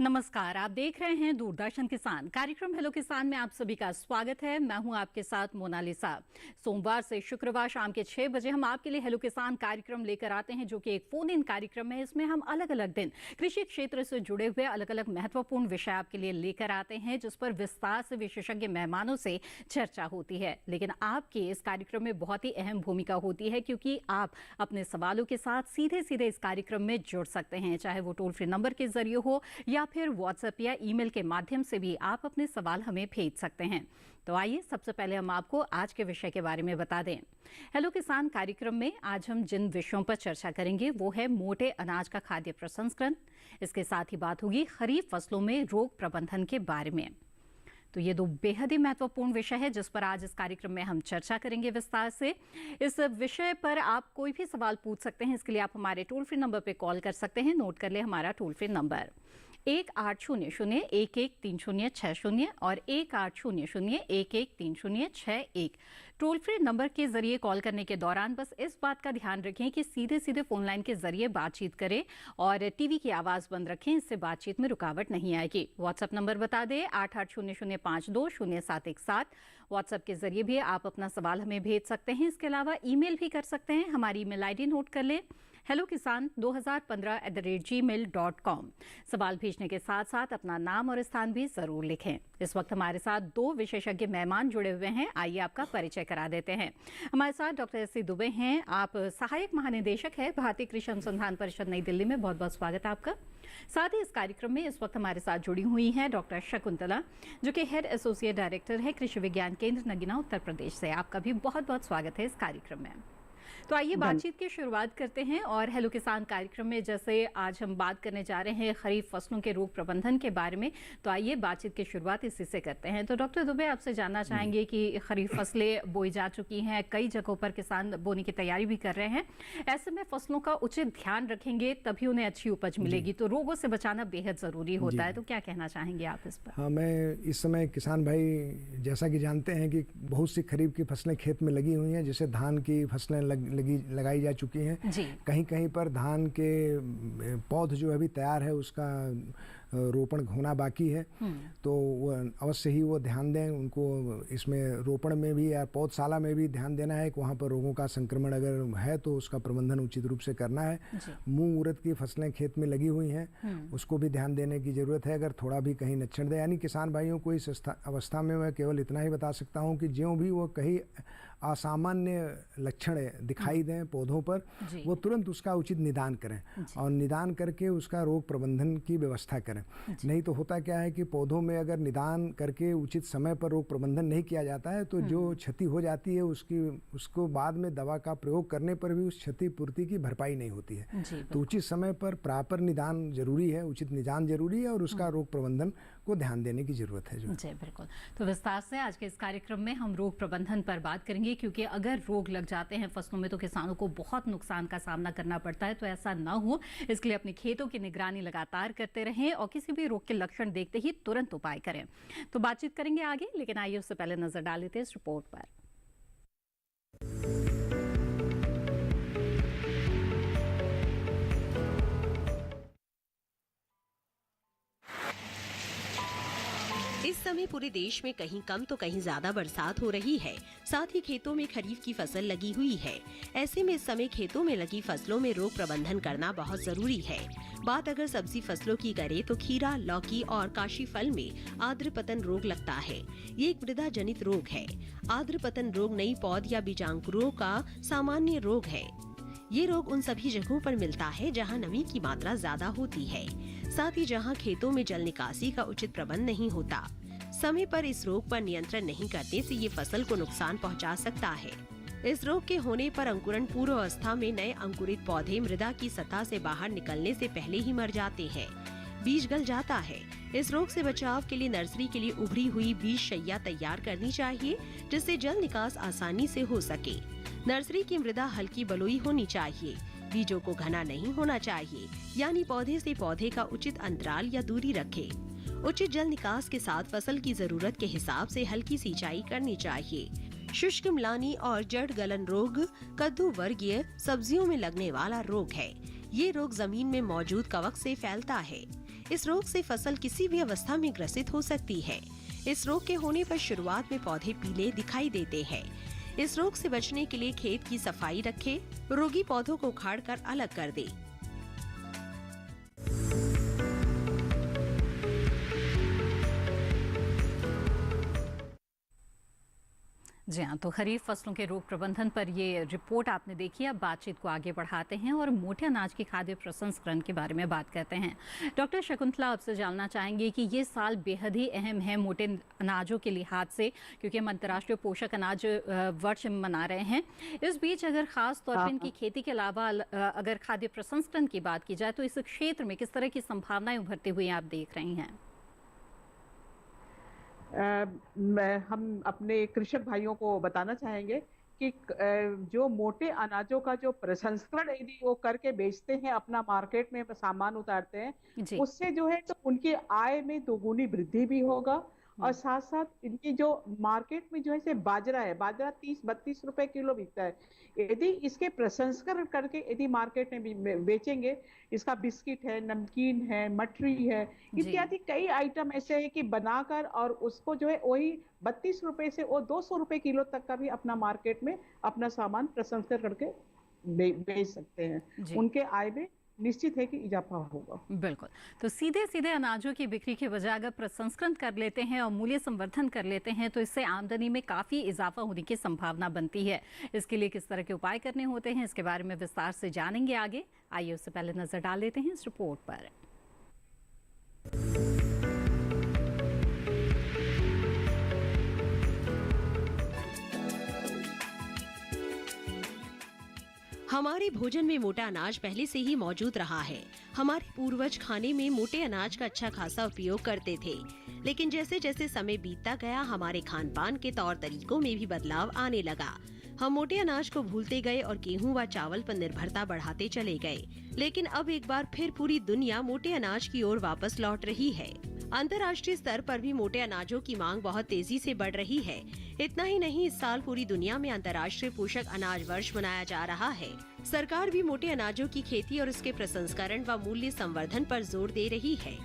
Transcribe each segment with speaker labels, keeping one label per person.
Speaker 1: नमस्कार, आप देख रहे हैं दूरदर्शन किसान कार्यक्रम हेलो किसान में आप सभी का स्वागत है। मैं हूं आपके साथ मोनालिसा। सोमवार से शुक्रवार शाम के 6 बजे हम आपके लिए हेलो किसान कार्यक्रम लेकर आते हैं, जो कि एक फोन इन कार्यक्रम है। इसमें हम अलग अलग दिन कृषि क्षेत्र से जुड़े हुए अलग अलग महत्वपूर्ण विषय आपके लिए लेकर आते हैं, जिस पर विस्तार से विशेषज्ञ मेहमानों से चर्चा होती है। लेकिन आपके इस कार्यक्रम में बहुत ही अहम भूमिका होती है, क्योंकि आप अपने सवालों के साथ सीधे सीधे इस कार्यक्रम में जुड़ सकते हैं, चाहे वो टोल फ्री नंबर के जरिए हो या फिर व्हाट्सएप या ईमेल के माध्यम से भी आप अपने सवाल हमें भेज सकते हैं। तो आइए सबसे पहले हम आपको आज के विषय के बारे में बता दें। हेलो किसान कार्यक्रम में आज हम जिन विषयों पर चर्चा करेंगे वो है मोटे अनाज का खाद्य प्रसंस्करण। इसके साथ ही बात होगी खरीफ फसलों में रोग प्रबंधन के बारे में। तो ये दो बेहद ही महत्वपूर्ण विषय है जिस पर आज इस कार्यक्रम में हम चर्चा करेंगे विस्तार से। इस विषय पर आप कोई भी सवाल पूछ सकते हैं। इसके लिए आप हमारे टोल फ्री नंबर पर कॉल कर सकते हैं। नोट कर ले हमारा टोल फ्री नंबर 1800-113060 और 1800-113061। टोल फ्री नंबर के जरिए कॉल करने के दौरान बस इस बात का ध्यान रखें कि सीधे सीधे फोन लाइन के जरिए बातचीत करें और टीवी की आवाज बंद रखें। इससे बातचीत में रुकावट नहीं आएगी। व्हाट्सएप नंबर बता दें 8800520717। व्हाट्सएप के जरिए भी आप अपना सवाल हमें भेज सकते हैं। इसके अलावा ईमेल भी कर सकते हैं। हमारी ईमेल आईडी नोट कर ले hellokisan2015@gmail.com। सवाल भेजने के साथ साथ अपना नाम और स्थान भी जरूर लिखें। इस वक्त हमारे साथ दो विशेषज्ञ मेहमान जुड़े हुए हैं। आइए आपका परिचय करा देते हैं। हमारे साथ डॉक्टर एस सी दुबे हैं। आप सहायक महानिदेशक हैं भारतीय कृषि अनुसंधान परिषद नई दिल्ली में। बहुत बहुत स्वागत है आपका। साथ ही इस कार्यक्रम में इस वक्त हमारे साथ जुड़ी हुई हैं डॉक्टर शकुंतला, जो कि हेड एसोसिएट डायरेक्टर है कृषि विज्ञान केंद्र नगीना उत्तर प्रदेश से। आपका भी बहुत बहुत स्वागत है इस कार्यक्रम में। तो आइए बातचीत की शुरुआत करते हैं। और हेलो किसान कार्यक्रम में जैसे आज हम बात करने जा रहे हैं खरीफ फसलों के रोग प्रबंधन के बारे में, तो आइए बातचीत की शुरुआत इसी से करते हैं। तो डॉक्टर दुबे, आपसे जानना चाहेंगे कि खरीफ फसलें बोई जा चुकी हैं, कई जगहों पर किसान बोने की तैयारी भी कर रहे हैं। ऐसे में फसलों का उचित ध्यान रखेंगे तभी उन्हें अच्छी उपज मिलेगी। तो रोगों से बचाना बेहद जरूरी होता है। तो क्या कहना चाहेंगे आप इस पर?
Speaker 2: हाँ, मैं इस समय किसान भाई जैसा कि जानते हैं कि बहुत सी खरीफ की फसलें खेत में लगी हुई हैं, जैसे धान की फसलें लगाई जा चुकी हैं। कहीं कहीं पर धान के पौध जो अभी तैयार है उसका रोपण होना बाकी है। तो वो अवश्य ही वो ध्यान दें। उनको इसमें रोपण में भी या पौधशाला में भी ध्यान देना है कि वहाँ पर रोगों का संक्रमण अगर है तो उसका प्रबंधन उचित रूप से करना है। मूंग उड़द की फसलें खेत में लगी हुई हैं, उसको भी ध्यान देने की ज़रूरत है। अगर थोड़ा भी कहीं लक्षण दे, यानी किसान भाइयों को इस अवस्था में मैं केवल इतना ही बता सकता हूँ कि ज्यों भी वो कहीं असामान्य लक्षण दिखाई दें पौधों पर, वो तुरंत उसका उचित निदान करें और निदान करके उसका रोग प्रबंधन की व्यवस्था करें। नहीं तो होता क्या है कि पौधों में अगर निदान करके उचित समय पर रोग प्रबंधन नहीं किया जाता है तो जो क्षति हो जाती है उसको बाद में दवा का प्रयोग करने पर भी उस क्षति पूर्ति की भरपाई नहीं होती है। तो उचित समय पर प्रॉपर निदान जरूरी है, उचित निदान जरूरी है और उसका रोग प्रबंधन को ध्यान देने की जरूरत है। जी
Speaker 1: बिल्कुल। तो विस्तार से आज के इस कार्यक्रम में हम रोग प्रबंधन पर बात करेंगे, क्योंकि अगर रोग लग जाते हैं फसलों में तो किसानों को बहुत नुकसान का सामना करना पड़ता है। तो ऐसा ना हो, इसके लिए अपने खेतों की निगरानी लगातार करते रहें और किसी भी रोग के लक्षण देखते ही तुरंत उपाय करें। तो बातचीत करेंगे आगे, लेकिन आइए उससे पहले नजर डाल लेते हैं इस रिपोर्ट पर।
Speaker 3: इस समय पूरे देश में कहीं कम तो कहीं ज्यादा बरसात हो रही है। साथ ही खेतों में खरीफ की फसल लगी हुई है। ऐसे में इस समय खेतों में लगी फसलों में रोग प्रबंधन करना बहुत जरूरी है। बात अगर सब्जी फसलों की करें तो खीरा, लौकी और काशी फल में आर्द्र पतन रोग लगता है। ये एक मृदा जनित रोग है। आर्द्र पतन रोग नई पौध या बीजांकुरों का सामान्य रोग है। ये रोग उन सभी जगहों पर मिलता है जहां नमी की मात्रा ज्यादा होती है, साथ ही जहां खेतों में जल निकासी का उचित प्रबंध नहीं होता। समय पर इस रोग पर नियंत्रण नहीं करने से ये फसल को नुकसान पहुंचा सकता है। इस रोग के होने पर अंकुरण पूर्व अवस्था में नए अंकुरित पौधे मृदा की सतह से बाहर निकलने से पहले ही मर जाते हैं। बीज गल जाता है। इस रोग से बचाव के लिए नर्सरी के लिए उभरी हुई बीज शैया तैयार करनी चाहिए, जिससे जल निकास आसानी से हो सके। नर्सरी की मृदा हल्की बलुई होनी चाहिए। बीजों को घना नहीं होना चाहिए, यानी पौधे से पौधे का उचित अंतराल या दूरी रखें। उचित जल निकास के साथ फसल की जरूरत के हिसाब से हल्की सिंचाई करनी चाहिए। शुष्क म्लानी और जड़ गलन रोग कद्दू वर्गीय सब्जियों में लगने वाला रोग है। ये रोग जमीन में मौजूद कवक से फैलता है। इस रोग से फसल किसी भी अवस्था में ग्रसित हो सकती है। इस रोग के होने पर शुरुआत में पौधे पीले दिखाई देते हैं। इस रोग से बचने के लिए खेत की सफाई रखें, रोगी पौधों को उखाड़कर अलग कर दें।
Speaker 1: जी हाँ, तो खरीफ फसलों के रोग प्रबंधन पर ये रिपोर्ट आपने देखी। अब बातचीत को आगे बढ़ाते हैं और मोटे अनाज की खाद्य प्रसंस्करण के बारे में बात करते हैं। डॉक्टर शकुंतला, आपसे जानना चाहेंगे कि ये साल बेहद ही अहम है मोटे अनाजों के लिहाज से, क्योंकि हम अंतर्राष्ट्रीय पोषक अनाज वर्ष मना रहे हैं। इस बीच अगर खास तौर पर इनकी खेती के अलावा अगर खाद्य प्रसंस्करण की बात की जाए तो इस क्षेत्र में किस तरह की संभावनाएं उभरती हुई आप देख रही हैं?
Speaker 4: हम अपने कृषक भाइयों को बताना चाहेंगे कि जो मोटे अनाजों का जो प्रसंस्करण यदि वो करके बेचते हैं, अपना मार्केट में सामान उतारते हैं, उससे जो है तो उनकी आय में दोगुनी वृद्धि भी होगा। और साथ साथ इनकी जो मार्केट में जो है से बाजरा है, बाजरा 30-32 रुपए किलो बिकता है। यदि इसके प्रसंस्करण करके यदि मार्केट में बेचेंगे, इसका बिस्किट है, नमकीन है, मठरी है, इत्यादि कई आइटम ऐसे हैं कि बनाकर और उसको जो है वही 32 रुपए से वो 200 रुपए किलो तक का भी अपना मार्केट में अपना सामान प्रसंस्करण करके बेच सकते हैं। उनके आय में निश्चित है कि इजाफा होगा।
Speaker 1: बिल्कुल। तो सीधे सीधे अनाजों की बिक्री के बजाय अगर प्रसंस्करण कर लेते हैं और मूल्य संवर्धन कर लेते हैं तो इससे आमदनी में काफ़ी इजाफा होने की संभावना बनती है। इसके लिए किस तरह के उपाय करने होते हैं, इसके बारे में विस्तार से जानेंगे आगे। आइए उससे पहले नजर डाल लेते हैं इस रिपोर्ट पर।
Speaker 3: हमारे भोजन में मोटा अनाज पहले से ही मौजूद रहा है। हमारे पूर्वज खाने में मोटे अनाज का अच्छा खासा उपयोग करते थे, लेकिन जैसे जैसे समय बीतता गया हमारे खान पान के तौर तरीकों में भी बदलाव आने लगा। हम मोटे अनाज को भूलते गए और गेहूं व चावल पर निर्भरता बढ़ाते चले गए। लेकिन अब एक बार फिर पूरी दुनिया मोटे अनाज की ओर वापस लौट रही है। अंतर्राष्ट्रीय स्तर पर भी मोटे अनाजों की मांग बहुत तेजी से बढ़ रही है। इतना ही नहीं, इस साल पूरी दुनिया में अंतर्राष्ट्रीय पोषक अनाज वर्ष मनाया जा रहा है। सरकार भी मोटे अनाजों की खेती और उसके प्रसंस्करण व मूल्य संवर्धन पर जोर दे रही है।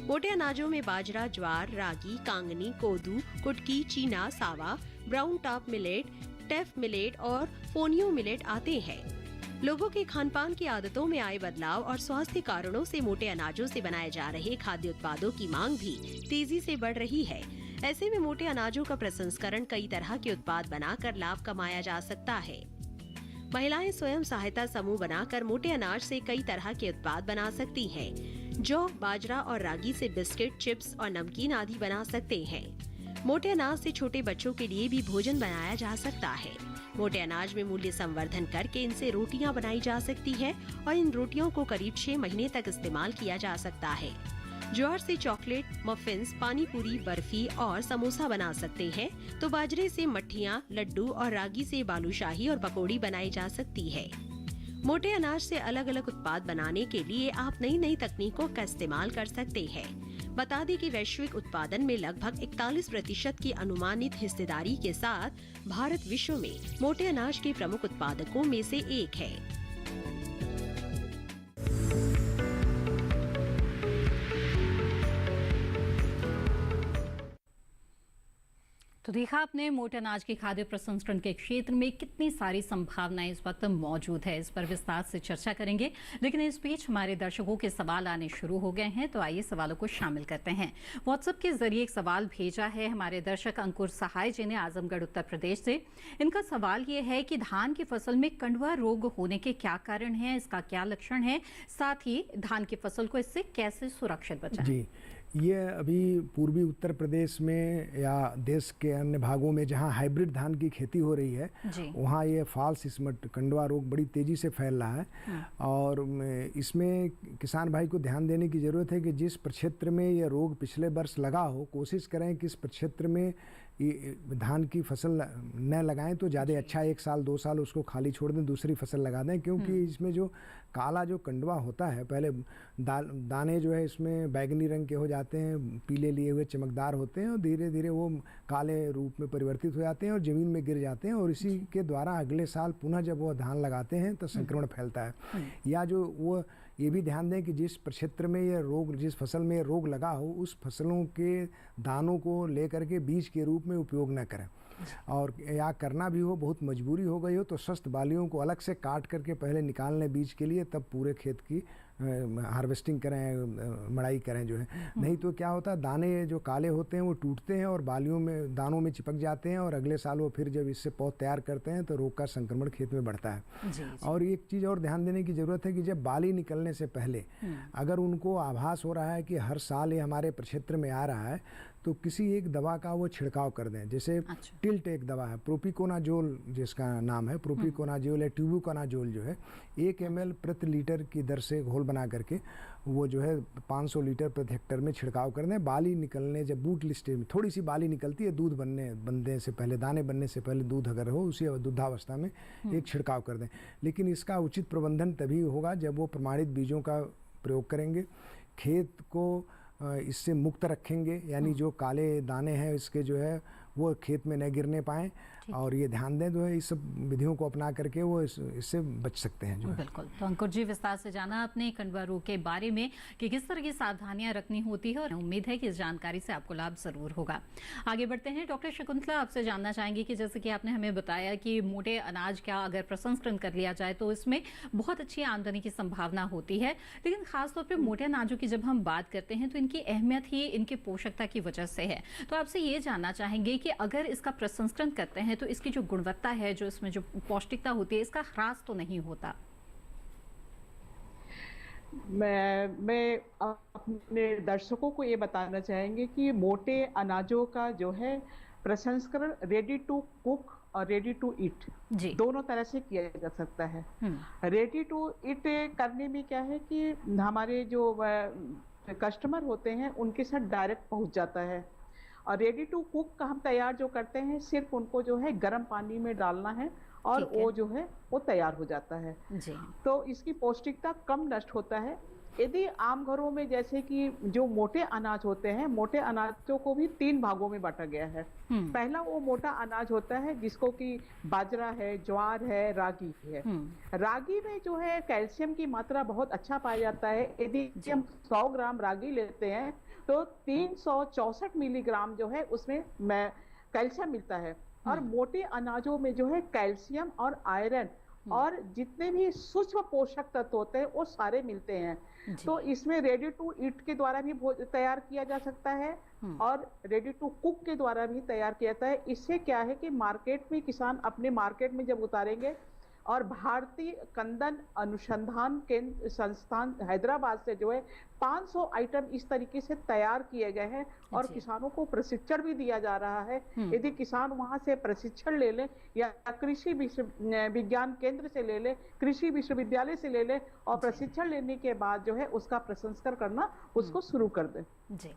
Speaker 3: मोटे अनाजों में बाजरा, ज्वार, रागी, कांगनी, कोदू, कुटकी, चीना, सावा, ब्राउन टॉप मिलेट, टेफ मिलेट और फोनियो मिलेट आते हैं। लोगों के खानपान की आदतों में आए बदलाव और स्वास्थ्य कारणों से मोटे अनाजों से बनाए जा रहे खाद्य उत्पादों की मांग भी तेजी से बढ़ रही है। ऐसे में मोटे अनाजों का प्रसंस्करण कई तरह के उत्पाद बनाकर लाभ कमाया जा सकता है। महिलाएं स्वयं सहायता समूह बनाकर मोटे अनाज से कई तरह के उत्पाद बना सकती हैं। जौ, बाजरा और रागी से बिस्किट, चिप्स और नमकीन आदि बना सकते हैं। मोटे अनाज से छोटे बच्चों के लिए भी भोजन बनाया जा सकता है। मोटे अनाज में मूल्य संवर्धन करके इनसे रोटियां बनाई जा सकती है और इन रोटियों को करीब 6 महीने तक इस्तेमाल किया जा सकता है। ज्वार से चॉकलेट, मफिन्स, पानी पूरी, बर्फी और समोसा बना सकते हैं, तो बाजरे से मट्ठियाँ, लड्डू और रागी से बालूशाही और पकौड़ी बनाई जा सकती है। मोटे अनाज से अलग अलग उत्पाद बनाने के लिए आप नई नई तकनीकों का इस्तेमाल कर सकते हैं। बता दें कि वैश्विक उत्पादन में लगभग 41% की अनुमानित हिस्सेदारी के साथ भारत विश्व में मोटे अनाज के प्रमुख उत्पादकों में से एक है।
Speaker 1: तो देखा आपने मोटे अनाज की खाद्य प्रसंस्करण के क्षेत्र में कितनी सारी संभावनाएं इस वक्त मौजूद है। इस पर विस्तार से चर्चा करेंगे, लेकिन इस बीच हमारे दर्शकों के सवाल आने शुरू हो गए हैं, तो आइए सवालों को शामिल करते हैं। व्हाट्सएप के जरिए एक सवाल भेजा है हमारे दर्शक अंकुर सहाय जी ने आजमगढ़ उत्तर प्रदेश से। इनका सवाल ये है कि धान की फसल में कंडवा रोग होने के क्या कारण है, इसका क्या लक्षण है, साथ ही धान की फसल को इससे कैसे सुरक्षित बचाएं।
Speaker 2: जी, ये अभी पूर्वी उत्तर प्रदेश में या देश के अन्य भागों में जहाँ हाइब्रिड धान की खेती हो रही है, वहाँ ये फॉल्स स्मट कंडवा रोग बड़ी तेज़ी से फैल रहा है। और इसमें किसान भाई को ध्यान देने की ज़रूरत है कि जिस प्रक्षेत्र में ये रोग पिछले वर्ष लगा हो, कोशिश करें कि इस प्रक्षेत्र में धान की फसल न लगाएं तो ज़्यादा अच्छा। 1 साल 2 साल उसको खाली छोड़ दें, दूसरी फसल लगा दें, क्योंकि इसमें जो काला जो कंडवा होता है, पहले दाने जो है इसमें बैगनी रंग के हो जाते हैं, पीले लिए हुए चमकदार होते हैं और धीरे धीरे वो काले रूप में परिवर्तित हो जाते हैं और ज़मीन में गिर जाते हैं। और इसी के द्वारा अगले साल पुनः जब वो धान लगाते हैं तो संक्रमण फैलता है। या जो वो ये भी ध्यान दें कि जिस क्षेत्र में ये रोग, जिस फसल में ये रोग लगा हो, उस फसलों के दानों को लेकर के बीज के रूप में उपयोग न करें। और या करना भी हो, बहुत मजबूरी हो गई हो, तो स्वस्थ बालियों को अलग से काट करके पहले निकाल लें बीज के लिए, तब पूरे खेत की हार्वेस्टिंग करें, मड़ाई करें जो है। नहीं तो क्या होता है, दाने जो काले होते हैं वो टूटते हैं और बालियों में, दानों में चिपक जाते हैं, और अगले साल वो फिर जब इससे पौध तैयार करते हैं तो रोग का संक्रमण खेत में बढ़ता है। जी। और एक चीज़ और ध्यान देने की ज़रूरत है कि जब बाली निकलने से पहले अगर उनको आभास हो रहा है कि हर साल ये हमारे क्षेत्र में आ रहा है, तो किसी एक दवा का वो छिड़काव कर दें। जैसे टिल्ट एक दवा है, प्रोपिकोनाजोल जिसका नाम है, प्रोपिकोनाजोल या ट्यूबुकोनाजोल जो है, 1 ml प्रति लीटर की दर से घोल बना करके वो जो है 500 लीटर प्रति हेक्टर में छिड़काव कर दें। बाली निकलने, जब बूट स्टेज में थोड़ी सी बाली निकलती है, दूध बनने से पहले, दाने बनने से पहले दूध अगर हो, उसी दुग्धावस्था में एक छिड़काव कर दें। लेकिन इसका उचित प्रबंधन तभी होगा जब वो प्रमाणित बीजों का प्रयोग करेंगे, खेत को इससे मुक्त रखेंगे, यानी जो काले दाने हैं इसके जो है वो खेत में न गिरने पाएँ, और ये ध्यान दें जो है इस सब विधियों को अपना करके वो इससे बच सकते हैं जो है।
Speaker 1: बिल्कुल। तो अंकुर जी, विस्तार से जाना अपने कंडवा रोग के बारे में कि किस तरह की सावधानियां रखनी होती है, और उम्मीद है कि इस जानकारी से आपको लाभ जरूर होगा। आगे बढ़ते हैं। डॉक्टर शकुंतला, आपसे जानना चाहेंगे कि जैसे कि आपने हमें बताया कि मोटे अनाज का अगर प्रसंस्करण कर लिया जाए तो इसमें बहुत अच्छी आमदनी की संभावना होती है, लेकिन खासतौर पर मोटे अनाजों की जब हम बात करते हैं तो इनकी अहमियत ही इनकी पोषकता की वजह से है। तो आपसे ये जानना चाहेंगे कि अगर इसका प्रसंस्करण करते हैं तो इसकी जो गुणवत्ता है, जो इसमें जो पौष्टिकता होती है, इसका ह्रास तो नहीं होता?
Speaker 4: मैं अपने दर्शकों को ये बताना चाहेंगे कि मोटे अनाजों का जो है प्रसंस्करण रेडी टू कुक और रेडी टू ईट दोनों तरह से किया जा सकता है। रेडी टू ईट करने में क्या है कि हमारे जो कस्टमर होते हैं उनके साथ डायरेक्ट पहुंच जाता है, और रेडी टू कुक का हम तैयार जो करते हैं सिर्फ उनको जो है गर्म पानी में डालना है और वो जो है वो तैयार हो जाता है जी। तो इसकी पौष्टिकता कम नष्ट होता है। यदि आम घरों में जैसे कि जो मोटे अनाज होते हैं, मोटे अनाजों को भी 3 भागों में बांटा गया है। पहला वो मोटा अनाज होता है जिसको कि बाजरा है, ज्वार है, रागी है। रागी में जो है कैल्शियम की मात्रा बहुत अच्छा पाया जाता है। यदि हम 100 ग्राम रागी लेते हैं तो 364 मिलीग्राम जो है उसमें कैल्शियम मिलता है। और मोटे अनाजों में जो है कैल्शियम और आयरन और जितने भी सूक्ष्म पोषक तत्व होते हैं वो सारे मिलते हैं। तो इसमें रेडी टू ईट के द्वारा भी तैयार किया जा सकता है और रेडी टू कुक के द्वारा भी तैयार किया जाता है। इससे क्या है कि मार्केट में किसान अपने मार्केट में जब उतारेंगे, और भारतीय कंदन अनुसंधान केंद्र संस्थान हैदराबाद से जो है 500 आइटम इस तरीके से तैयार किए गए हैं, और किसानों को प्रशिक्षण भी दिया जा रहा है। यदि किसान वहां से प्रशिक्षण ले लें या कृषि विज्ञान केंद्र से ले लें, कृषि विश्वविद्यालय से ले लें, और प्रशिक्षण लेने के बाद जो है उसका प्रसंस्करण करना उसको शुरू कर दें। जी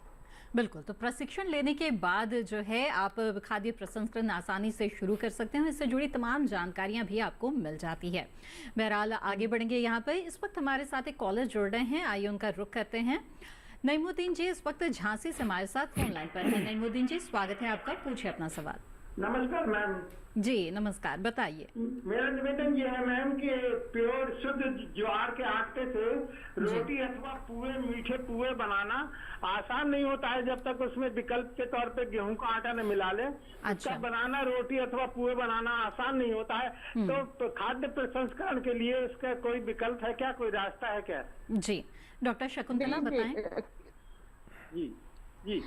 Speaker 1: बिल्कुल। तो प्रशिक्षण लेने के बाद जो है आप खाद्य प्रसंस्करण आसानी से शुरू कर सकते हैं, इससे जुड़ी तमाम जानकारियां भी आपको मिल जाती है। बहरहाल आगे बढ़ेंगे। यहाँ पर इस वक्त हमारे साथ एक कॉलर जुड़ रहे हैं, आइए उनका रुख करते हैं। नईमुद्दीन जी इस वक्त झांसी से हमारे साथ फोन लाइन पर है। नईमुद्दीन जी, स्वागत है आपका, पूछिए अपना सवाल।
Speaker 5: नमस्कार मैम।
Speaker 1: जी नमस्कार, बताइए।
Speaker 5: मेरा निवेदन ये है मैम कि प्योर शुद्ध ज्वार के आटे से रोटी अथवा पुए, मीठे पुए बनाना आसान नहीं होता है जब तक उसमें विकल्प के तौर पे गेहूं का आटा न मिला ले। अच्छा। बनाना, रोटी अथवा पुए बनाना आसान नहीं होता है, तो खाद्य प्रसंस्करण के लिए इसका कोई विकल्प है क्या, कोई रास्ता है क्या?
Speaker 1: जी डॉक्टर शकुंतला बताएं।
Speaker 5: जी जी।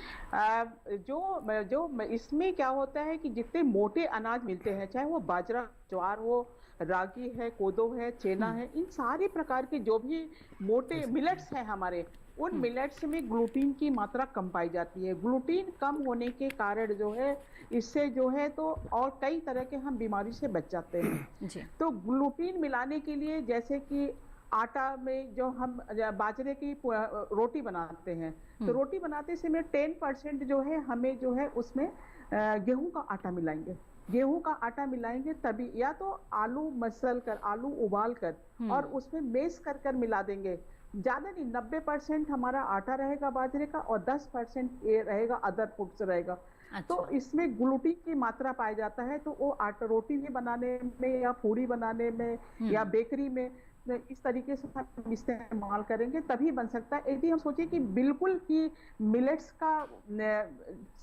Speaker 4: जो इसमें क्या होता है कि जितने मोटे अनाज मिलते हैं, चाहे वो बाजरा, ज्वार हो, रागी है, कोदो है, चेना है, इन सारे प्रकार के जो भी मोटे मिलेट्स हैं हमारे, उन मिलेट्स में ग्लूटीन की मात्रा कम पाई जाती है। ग्लूटीन कम होने के कारण जो है इससे जो है तो और कई तरह के हम बीमारी से बच जाते हैं। तो ग्लूटीन मिलाने के लिए जैसे कि आटा में जो हम बाजरे की रोटी बनाते हैं, तो रोटी बनाते समय 10% जो है हमें जो है उसमें गेहूं का आटा मिलाएंगे। गेहूं का आटा मिलाएंगे तभी, या तो आलू मसल कर, आलू उबाल कर और उसमें मेस कर मिला देंगे। ज्यादा नहीं, 90% हमारा आटा रहेगा बाजरे का और 10% ये रहेगा अदर फूड्स रहेगा। अच्छा। तो इसमें ग्लूटीन की मात्रा पाया जाता है, तो वो आटा रोटी भी बनाने में या पूड़ी बनाने में या बेकरी में इस तरीके से हम इस्तेमाल करेंगे तभी बन सकता है। यदि हम सोचे कि बिल्कुल कि मिलेट्स का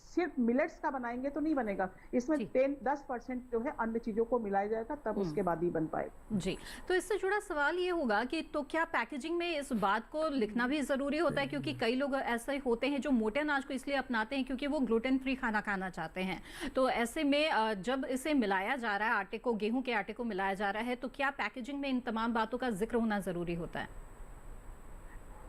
Speaker 4: सिर्फ मिलेट्स का बनाएंगे तो नहीं बनेगा, इसमें 10% जो है अन्य चीजों को मिलाया जाएगा, तब उसके बाद ही बन पाएगा।
Speaker 1: जी, तो इससे जुड़ा सवाल ये होगा कि तो क्या पैकेजिंग में इस बात को लिखना भी जरूरी होता है, क्योंकि कई लोग ऐसे होते हैं जो मोटे अनाज को इसलिए अपनाते हैं क्योंकि वो ग्लूटेन फ्री खाना खाना चाहते हैं। तो ऐसे में जब इसे मिलाया जा रहा है, आटे को, गेहूं के आटे को मिलाया जा रहा है, तो क्या पैकेजिंग में इन तमाम बातों का जिक्र होना जरूरी होता है?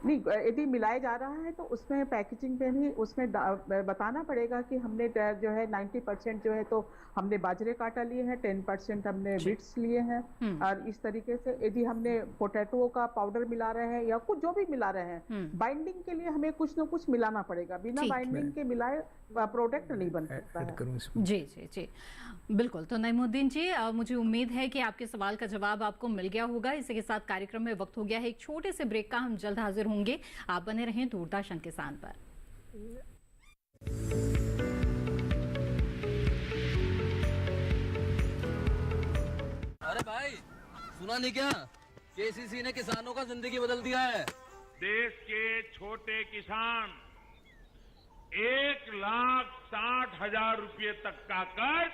Speaker 4: नहीं, यदि मिलाया जा रहा है तो उसमें पैकेजिंग में भी उसमें बताना पड़ेगा कि हमने जो है 90% जो है तो हमने बाजरे का आटा लिए हैं, 10% हमने बिट्स लिए हैं, और इस तरीके से यदि हमने पोटैटो का पाउडर मिला रहे हैं या कुछ जो भी मिला रहे हैं, बाइंडिंग के लिए हमें कुछ न कुछ मिलाना पड़ेगा। बिना बाइंडिंग के मिलाए प्रोडक्ट नहीं बन सकता है।
Speaker 1: जी जी जी, बिल्कुल। तो नईमुद्दीन जी, मुझे उम्मीद है कि आपके सवाल का जवाब आपको मिल गया होगा। इसी के साथ कार्यक्रम में वक्त हो गया है एक छोटे से ब्रेक का, हम जल्द हाजिर होंगे। आप बने रहें दूरदर्शन किसान पर।
Speaker 6: अरे भाई, सुना नहीं क्या? केसीसी ने किसानों का जिंदगी बदल दिया है।
Speaker 5: देश के छोटे किसान 1,60,000 रुपये तक का कर्ज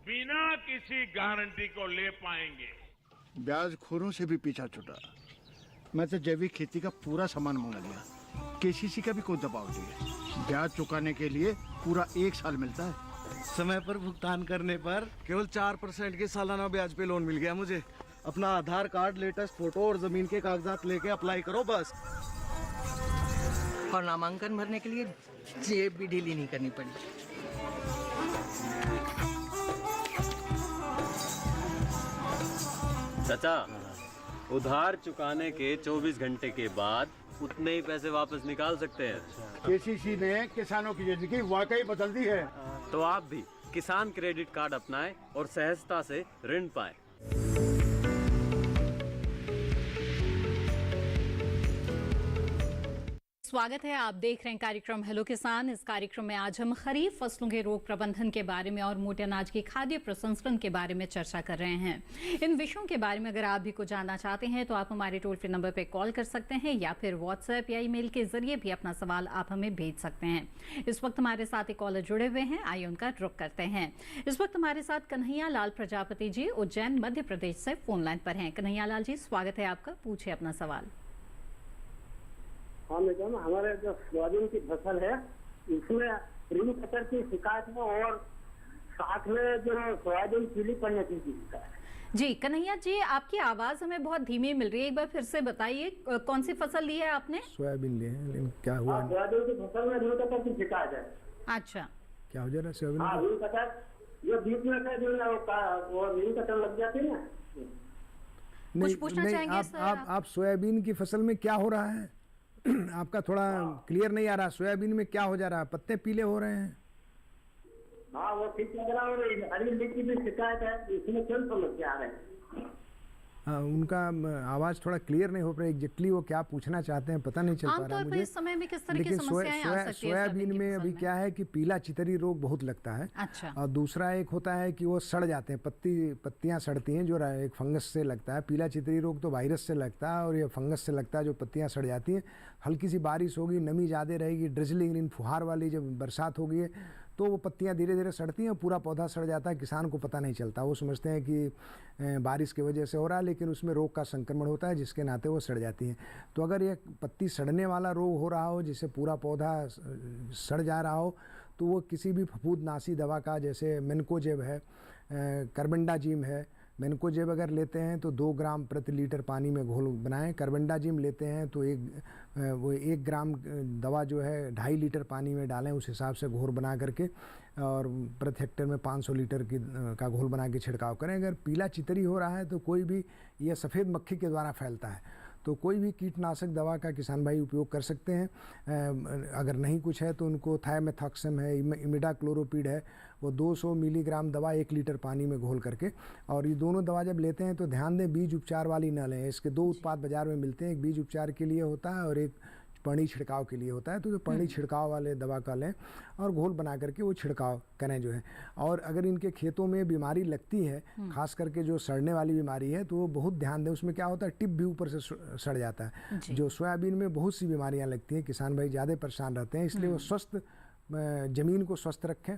Speaker 5: बिना किसी गारंटी को ले पाएंगे।
Speaker 7: ब्याज खोरों से भी पीछा छुटा। मैं तो जैविक खेती का पूरा सामान मंगा लिया। केसीसी का भी कोई दबाव नहीं है। ब्याज चुकाने के लिए पूरा 1 साल मिलता है।
Speaker 8: समय पर भुगतान करने पर केवल 4% के सालाना ब्याज पे लोन मिल गया मुझे। अपना आधार कार्ड, लेटेस्ट फोटो और जमीन के कागजात लेके अप्लाई करो बस।
Speaker 9: और नामांकन भरने के लिए जेब भी ढीली नहीं करनी पड़ी।
Speaker 10: चाचा, उधार चुकाने के 24 घंटे के बाद उतने ही पैसे वापस निकाल सकते हैं।
Speaker 7: केसीसी ने किसानों की जिंदगी वाकई बदल दी है।
Speaker 10: तो आप भी किसान क्रेडिट कार्ड अपनाएं और सहजता से ऋण पाएं।
Speaker 1: स्वागत है, आप देख रहे हैं कार्यक्रम हेलो किसान। इस कार्यक्रम में आज हम खरीफ फसलों के रोग प्रबंधन के बारे में और मोटे अनाज की खाद्य प्रसंस्करण के बारे में चर्चा कर रहे हैं। इन विषयों के बारे में अगर आप भी कुछ जानना चाहते हैं तो आप हमारे टोल फ्री नंबर पर कॉल कर सकते हैं या फिर व्हाट्सएप या ईमेल के जरिए भी अपना सवाल आप हमें भेज सकते हैं। इस वक्त हमारे साथ एक कॉलर जुड़े हुए हैं, आइए उनका रुख करते हैं। इस वक्त हमारे साथ कन्हैया लाल प्रजापति जी उज्जैन मध्य प्रदेश से फोन लाइन पर हैं। कन्हैया लाल जी, स्वागत है आपका, पूछे अपना सवाल।
Speaker 5: हाँ मैडम, हमारे जो सोयाबीन की फसल है इसमें रिंग कटर की शिकायत है और साथ में जो सोयाबीन पीली पड़ने की शिकायत है।
Speaker 1: जी कन्हैया जी, आपकी आवाज हमें बहुत धीमी मिल रही है, एक बार फिर से बताइए कौन सी फसल ली है आपने?
Speaker 2: सोयाबीन लिए हैं, लेकिन क्या हुआ?
Speaker 5: सोयाबीन की फसल में रिंग कटर की शिकायत है।
Speaker 1: अच्छा,
Speaker 2: क्या हो जा रहा है सोयाबीन?
Speaker 5: हाँ, रिंग कटर जो बीच में से वो रिंग कटर लग जाती है ना।
Speaker 1: कुछ पूछना चाहेंगे सर?
Speaker 2: आप सोयाबीन की फसल में क्या हो रहा है? आपका थोड़ा क्लियर नहीं आ रहा। सोयाबीन में क्या हो जा रहा है? पत्ते पीले हो रहे हैं?
Speaker 5: हाँ, वो ठीक लग रहा है। हरी मिर्च की भी शिकायत है, इसमें क्यों समस्या आ रही है?
Speaker 2: हाँ, उनका आवाज थोड़ा क्लियर नहीं हो पा रहा। एग्जैक्टली वो क्या पूछना चाहते हैं पता नहीं चल पा रहा है मुझे।
Speaker 1: इस समय में किस तरह की
Speaker 2: लेकिन
Speaker 1: समस्याएं आ सकती है
Speaker 2: सोयाबीन में अभी क्या है कि पीला चितरी रोग बहुत लगता है।
Speaker 1: अच्छा।
Speaker 2: और दूसरा एक होता है कि वो सड़ जाते हैं, पत्तियां सड़ती हैं, जो एक फंगस से लगता है। पीला चितरी रोग तो वायरस से लगता है और ये फंगस से लगता है, जो पत्तियां सड़ जाती हैं। हल्की सी बारिश होगी, नमी ज़्यादा रहेगी, ड्रिजलिंग फुहार वाली जब बरसात होगी है तो वो पत्तियां धीरे धीरे सड़ती हैं, पूरा पौधा सड़ जाता है। किसान को पता नहीं चलता, वो समझते हैं कि बारिश की वजह से हो रहा है, लेकिन उसमें रोग का संक्रमण होता है जिसके नाते वो सड़ जाती हैं। तो अगर ये पत्ती सड़ने वाला रोग हो रहा हो, जिससे पूरा पौधा सड़ जा रहा हो, तो वो किसी भी फफूंदनाशी दवा का, जैसे मेनकोजेब है, कार्बेंडाजिम है। मेनकोजेब अगर लेते हैं तो 2 ग्राम प्रति लीटर पानी में घोल बनाएं। कार्बेंडाजिम लेते हैं तो 1 ग्राम दवा जो है 2.5 लीटर पानी में डालें, उस हिसाब से घोल बना करके, और प्रति हेक्टेयर में 500 लीटर का घोल बना के छिड़काव करें। अगर पीला चितरी हो रहा है तो कोई भी, यह सफ़ेद मक्खी के द्वारा फैलता है, तो कोई भी कीटनाशक दवा का किसान भाई उपयोग कर सकते हैं। अगर नहीं कुछ है तो उनको थायमेथॉक्सम है, इमिडाक्लोरोपिड है, वो 200 मिलीग्राम दवा 1 लीटर पानी में घोल करके, और ये दोनों दवा जब लेते हैं तो ध्यान दें बीज उपचार वाली न लें। इसके 2 उत्पाद बाजार में मिलते हैं, एक बीज उपचार के लिए होता है और एक पानी छिड़काव के लिए होता है, तो जो पानी छिड़काव वाले दवा का लें और घोल बना करके वो छिड़काव करें जो है। और अगर इनके खेतों में बीमारी लगती है, खास करके जो सड़ने वाली बीमारी है, तो वो बहुत ध्यान दें। उसमें क्या होता है, टिप भी ऊपर से सड़ जाता है। जो सोयाबीन में बहुत सी बीमारियां लगती हैं, किसान भाई ज़्यादा परेशान रहते हैं, इसलिए वो स्वस्थ ज़मीन को स्वस्थ रखें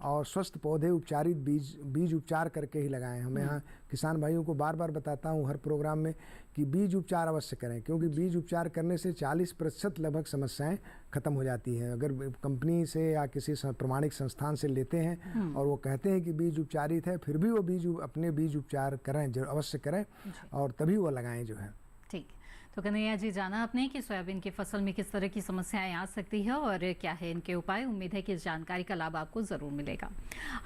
Speaker 2: और स्वस्थ पौधे उपचारित बीज उपचार करके ही लगाएं। हमें यहाँ किसान भाइयों को बार बार बताता हूँ हर प्रोग्राम में कि बीज उपचार अवश्य करें, क्योंकि बीज उपचार करने से 40% लगभग समस्याएं खत्म हो जाती हैं। अगर कंपनी से या किसी प्रमाणिक संस्थान से लेते हैं और वो कहते हैं कि बीज उपचारित है, फिर भी वो अपने बीज उपचार करें, जो अवश्य करें और तभी वो लगाएं जो है।
Speaker 1: ठीक। तो कन्हैया जी, जाना आपने कि सोयाबीन की फसल में किस तरह की समस्याएं आ सकती है और क्या है इनके उपाय। उम्मीद है कि इस जानकारी का लाभ आपको ज़रूर मिलेगा।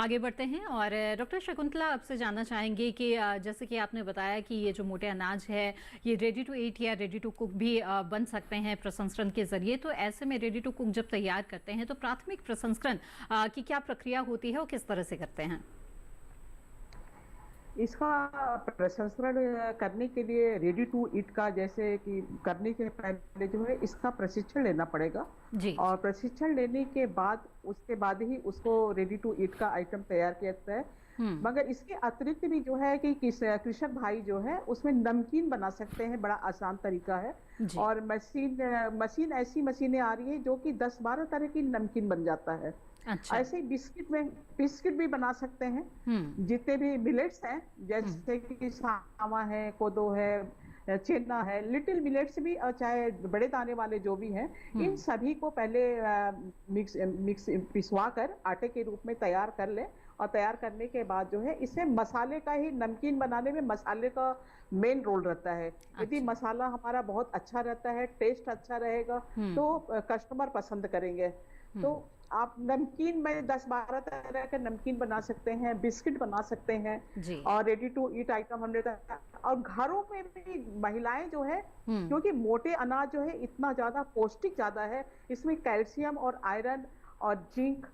Speaker 1: आगे बढ़ते हैं और डॉक्टर शकुंतला आपसे जानना चाहेंगे कि जैसे कि आपने बताया कि ये जो मोटे अनाज है ये रेडी टू ईट या रेडी टू कुक भी बन सकते हैं प्रसंस्करण के ज़रिए। तो ऐसे में रेडी टू कुक जब तैयार करते हैं तो प्राथमिक प्रसंस्करण की क्या प्रक्रिया होती है और किस तरह से करते हैं?
Speaker 4: इसका प्रसंस्करण करने के लिए रेडी टू ईट का, जैसे कि करने के पहले जो है इसका प्रशिक्षण लेना पड़ेगा जी। और प्रशिक्षण लेने के बाद उसके बाद ही उसको रेडी टू ईट का आइटम तैयार किया जाता है। मगर इसके अतिरिक्त भी जो है कि कृषक भाई जो है उसमें नमकीन बना सकते हैं, बड़ा आसान तरीका है। और मशीन ऐसी मशीनें आ रही है जो कि 10-12 तरह की नमकीन बन जाता है। अच्छा। ऐसे ही बिस्किट भी बना सकते हैं। जितने भी मिलेट्स हैं, जैसे कि सावा है, कोदो है, चेना है, लिटिल मिलेट्स भी, चाहे बड़े दाने वाले जो भी हैं, इन सभी को पहले मिक्स पिसवा कर आटे के रूप में तैयार कर ले। और तैयार करने के बाद जो है इसे मसाले का ही, नमकीन बनाने में मसाले का मेन रोल रहता है। यदि मसाला हमारा बहुत अच्छा रहता है, टेस्ट अच्छा रहेगा, तो कस्टमर पसंद करेंगे। तो आप नमकीन में 10-12 तरह के नमकीन बना सकते हैं, बिस्किट बना सकते हैं और रेडी टू ईट आइटम हमने। और घरों में भी महिलाएं जो है, क्योंकि मोटे अनाज जो है इतना ज्यादा पौष्टिक ज्यादा है, इसमें कैल्शियम और आयरन और जिंक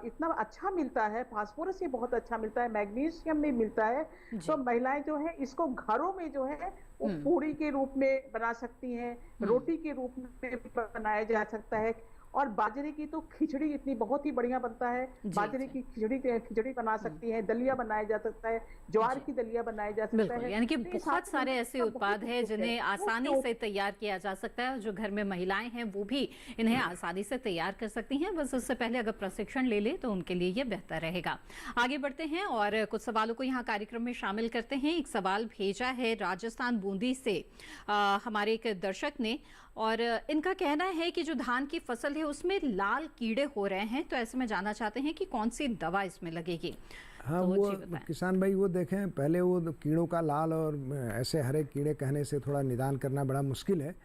Speaker 4: इतना अच्छा मिलता है, फास्फोरस ये बहुत अच्छा मिलता है, मैग्नीशियम भी मिलता है। तो महिलाएं जो है इसको घरों में जो है वो पूरी के रूप में बना सकती हैं, रोटी के रूप में बनाया जा सकता है। और बाजरे की तो खिचड़ी इतनी बहुत ही बढ़िया बनता है, बाजरे की खिचड़ी बना सकती है, दलिया बनाया जा सकता है, ज्वार की दलिया बनाया जा सकता है।
Speaker 1: यानी कि बहुत सारे ऐसे उत्पाद हैं जिन्हें आसानी से तैयार किया जा सकता है। जो घर में महिलाएं हैं वो भी इन्हें आसानी से तैयार कर सकती हैं। बस उससे पहले अगर प्रशिक्षण ले ले तो उनके लिए ये बेहतर रहेगा। आगे बढ़ते हैं और कुछ सवालों को यहाँ कार्यक्रम में शामिल करते हैं। एक सवाल भेजा है राजस्थान बूंदी से हमारे एक दर्शक ने, और इनका कहना है कि जो धान की फसल है उसमें लाल कीड़े हो रहे हैं, तो ऐसे में जानना चाहते हैं कि कौन सी दवा इसमें लगेगी।
Speaker 2: हाँ, तो वो किसान भाई वो देखें, पहले वो कीड़ों का लाल और ऐसे हरे कीड़े कहने से थोड़ा निदान करना बड़ा मुश्किल है।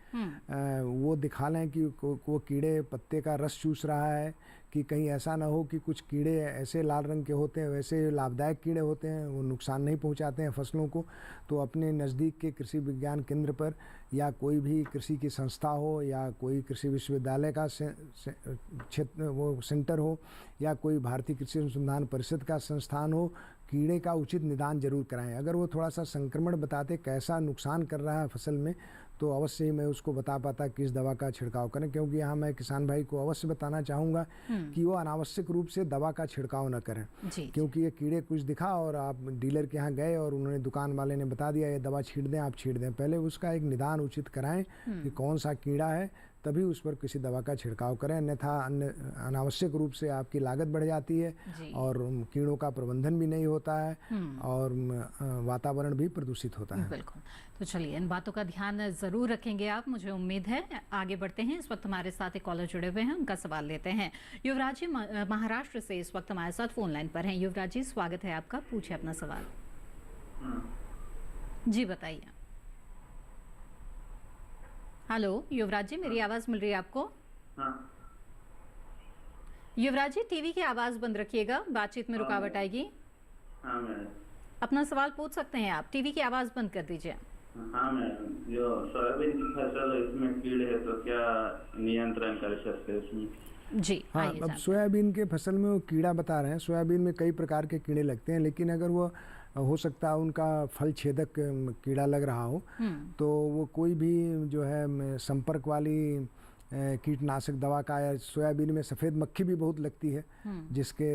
Speaker 2: वो दिखा लें कि वो कीड़े पत्ते का रस चूस रहा है, कि कहीं ऐसा ना हो कि कुछ कीड़े ऐसे लाल रंग के होते हैं, वैसे लाभदायक कीड़े होते हैं, वो नुकसान नहीं पहुंचाते हैं फसलों को। तो अपने नज़दीक के कृषि विज्ञान केंद्र पर या कोई भी कृषि की संस्था हो या कोई कृषि विश्वविद्यालय का क्षेत्र वो सेंटर हो या कोई भारतीय कृषि अनुसंधान परिषद का संस्थान हो, कीड़े का उचित निदान जरूर कराएं। अगर वो थोड़ा सा संक्रमण बताते कैसा नुकसान कर रहा है फसल में, तो अवश्य ही मैं उसको बता पाता किस दवा का छिड़काव करें। क्योंकि यहाँ मैं किसान भाई को अवश्य बताना चाहूँगा कि वो अनावश्यक रूप से दवा का छिड़काव न करें, क्योंकि ये कीड़े कुछ दिखा और आप डीलर के यहाँ गए और उन्होंने दुकान वाले ने बता दिया ये दवा छीट दें, आप छीट दें। पहले उसका एक निदान उचित कराएं कि कौन सा कीड़ा है, तभी उस पर किसी दवा का छिड़काव करें, अन्यथा अनावश्यक रूप से आपकी लागत बढ़ जाती है और कीड़ों का प्रबंधन भी नहीं होता है और वातावरण भी प्रदूषित होता है।
Speaker 1: बिल्कुल। तो चलिए इन बातों का ध्यान जरूर रखेंगे आप, मुझे उम्मीद है। आगे बढ़ते हैं। इस वक्त हमारे साथ एक कॉलर जुड़े हुए हैं, उनका सवाल लेते हैं। युवराज जी महाराष्ट्र से इस वक्त हमारे साथ फोन लाइन पर हैं। युवराज जी स्वागत है आपका, पूछिए अपना सवाल। जी बताइए। हेलो युवराज जी, मेरी आवाज मिल रही है आपको?
Speaker 11: हाँ।
Speaker 1: युवराज जी टीवी की आवाज बंद रखिएगा, बातचीत में रुकावट आएगी।
Speaker 11: हाँ मैडम।
Speaker 1: अपना सवाल पूछ सकते हैं आप, टीवी की आवाज बंद कर दीजिए।
Speaker 11: हाँ मैडम, जो सोयाबीन की फसल है इसमें कीड़े है तो क्या नियंत्रण कर सकते हैं उसमें?
Speaker 1: जी
Speaker 2: हाँ, अब सोयाबीन के फसल में वो कीड़ा बता रहे हैं। सोयाबीन में कई प्रकार के कीड़े लगते हैं, लेकिन अगर वो हो सकता है उनका फल छेदक कीड़ा लग रहा हो, तो वो कोई भी जो है संपर्क वाली कीटनाशक दवा का, या सोयाबीन में सफ़ेद मक्खी भी बहुत लगती है जिसके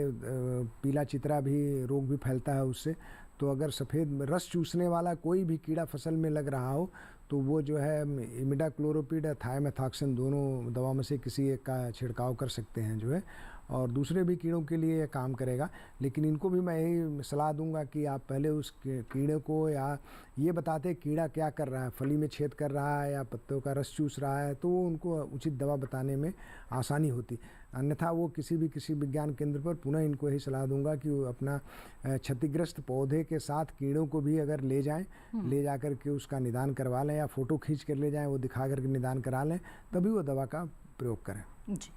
Speaker 2: पीला चितरा भी रोग भी फैलता है उससे। तो अगर सफ़ेद रस चूसने वाला कोई भी कीड़ा फसल में लग रहा हो तो वो जो है इमिडाक्लोरोपिड या थाइमेथॉक्सिन दोनों दवा में से किसी एक का छिड़काव कर सकते हैं जो है, और दूसरे भी कीड़ों के लिए ये काम करेगा। लेकिन इनको भी मैं यही सलाह दूंगा कि आप पहले उस कीड़े को, या ये बताते कीड़ा क्या कर रहा है, फली में छेद कर रहा है या पत्तों का रस चूस रहा है, तो वो उनको उचित दवा बताने में आसानी होती। अन्यथा वो किसी विज्ञान केंद्र पर पुनः इनको यही सलाह दूंगा कि वो अपना क्षतिग्रस्त पौधे के साथ कीड़ों को भी अगर ले जाएं, ले जा कर के उसका निदान करवा लें, या फ़ोटो खींच कर ले जाएं, वो दिखा कर के निदान करा लें, तभी वो दवा का प्रयोग करें।
Speaker 1: जी,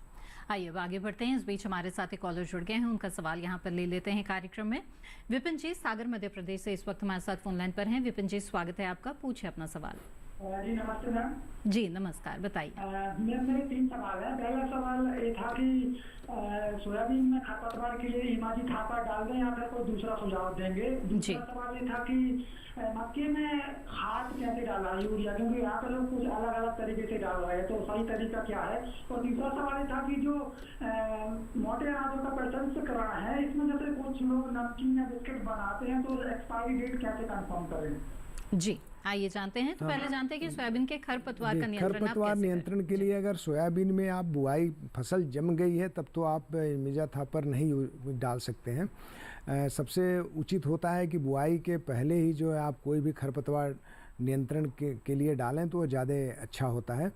Speaker 1: आइए अब आगे बढ़ते हैं। इस बीच हमारे साथ एक कॉलर जुड़ गए हैं, उनका सवाल यहाँ पर ले लेते हैं कार्यक्रम में। विपिन जी सागर मध्य प्रदेश से इस वक्त हमारे साथ फोन लाइन पर हैं। विपिन जी स्वागत है आपका, पूछिए अपना सवाल।
Speaker 5: जी नमस्ते मैम।
Speaker 1: जी नमस्कार, बताइए।
Speaker 5: मेरे 3 सवाल है। पहला सवाल ये था कि सोयाबीन में खरपतवार के लिए इमाजी थापा डाल दें या फिर कोई दूसरा सुझाव देंगे। दूसरा सवाल ये था कि मक्के में खाद कैसे डाला, यूरिया, क्योंकि यहाँ पे लोग कुछ अलग अलग तरीके से डाल रहे हैं, तो सही तरीका क्या है। और तीसरा सवाल ये था कि जो मोटे अनाजों का प्रसंस्करण है, इसमें जैसे कुछ लोग नमकीन या बिस्किट बनाते हैं तो एक्सपायरी डेट कैसे कंफर्म करें।
Speaker 1: जी आइए जानते हैं। तो पहले जानते हैं कि सोयाबीन के खरपतवार का नियंत्रण
Speaker 2: खरपतवार नियंत्रण के लिए अगर सोयाबीन में आप बुआई फसल जम गई है तब तो आप इमिजा थापर नहीं डाल सकते हैं। सबसे उचित होता है कि बुआई के पहले ही जो है आप कोई भी खरपतवार नियंत्रण के लिए डालें तो ज़्यादा अच्छा होता है।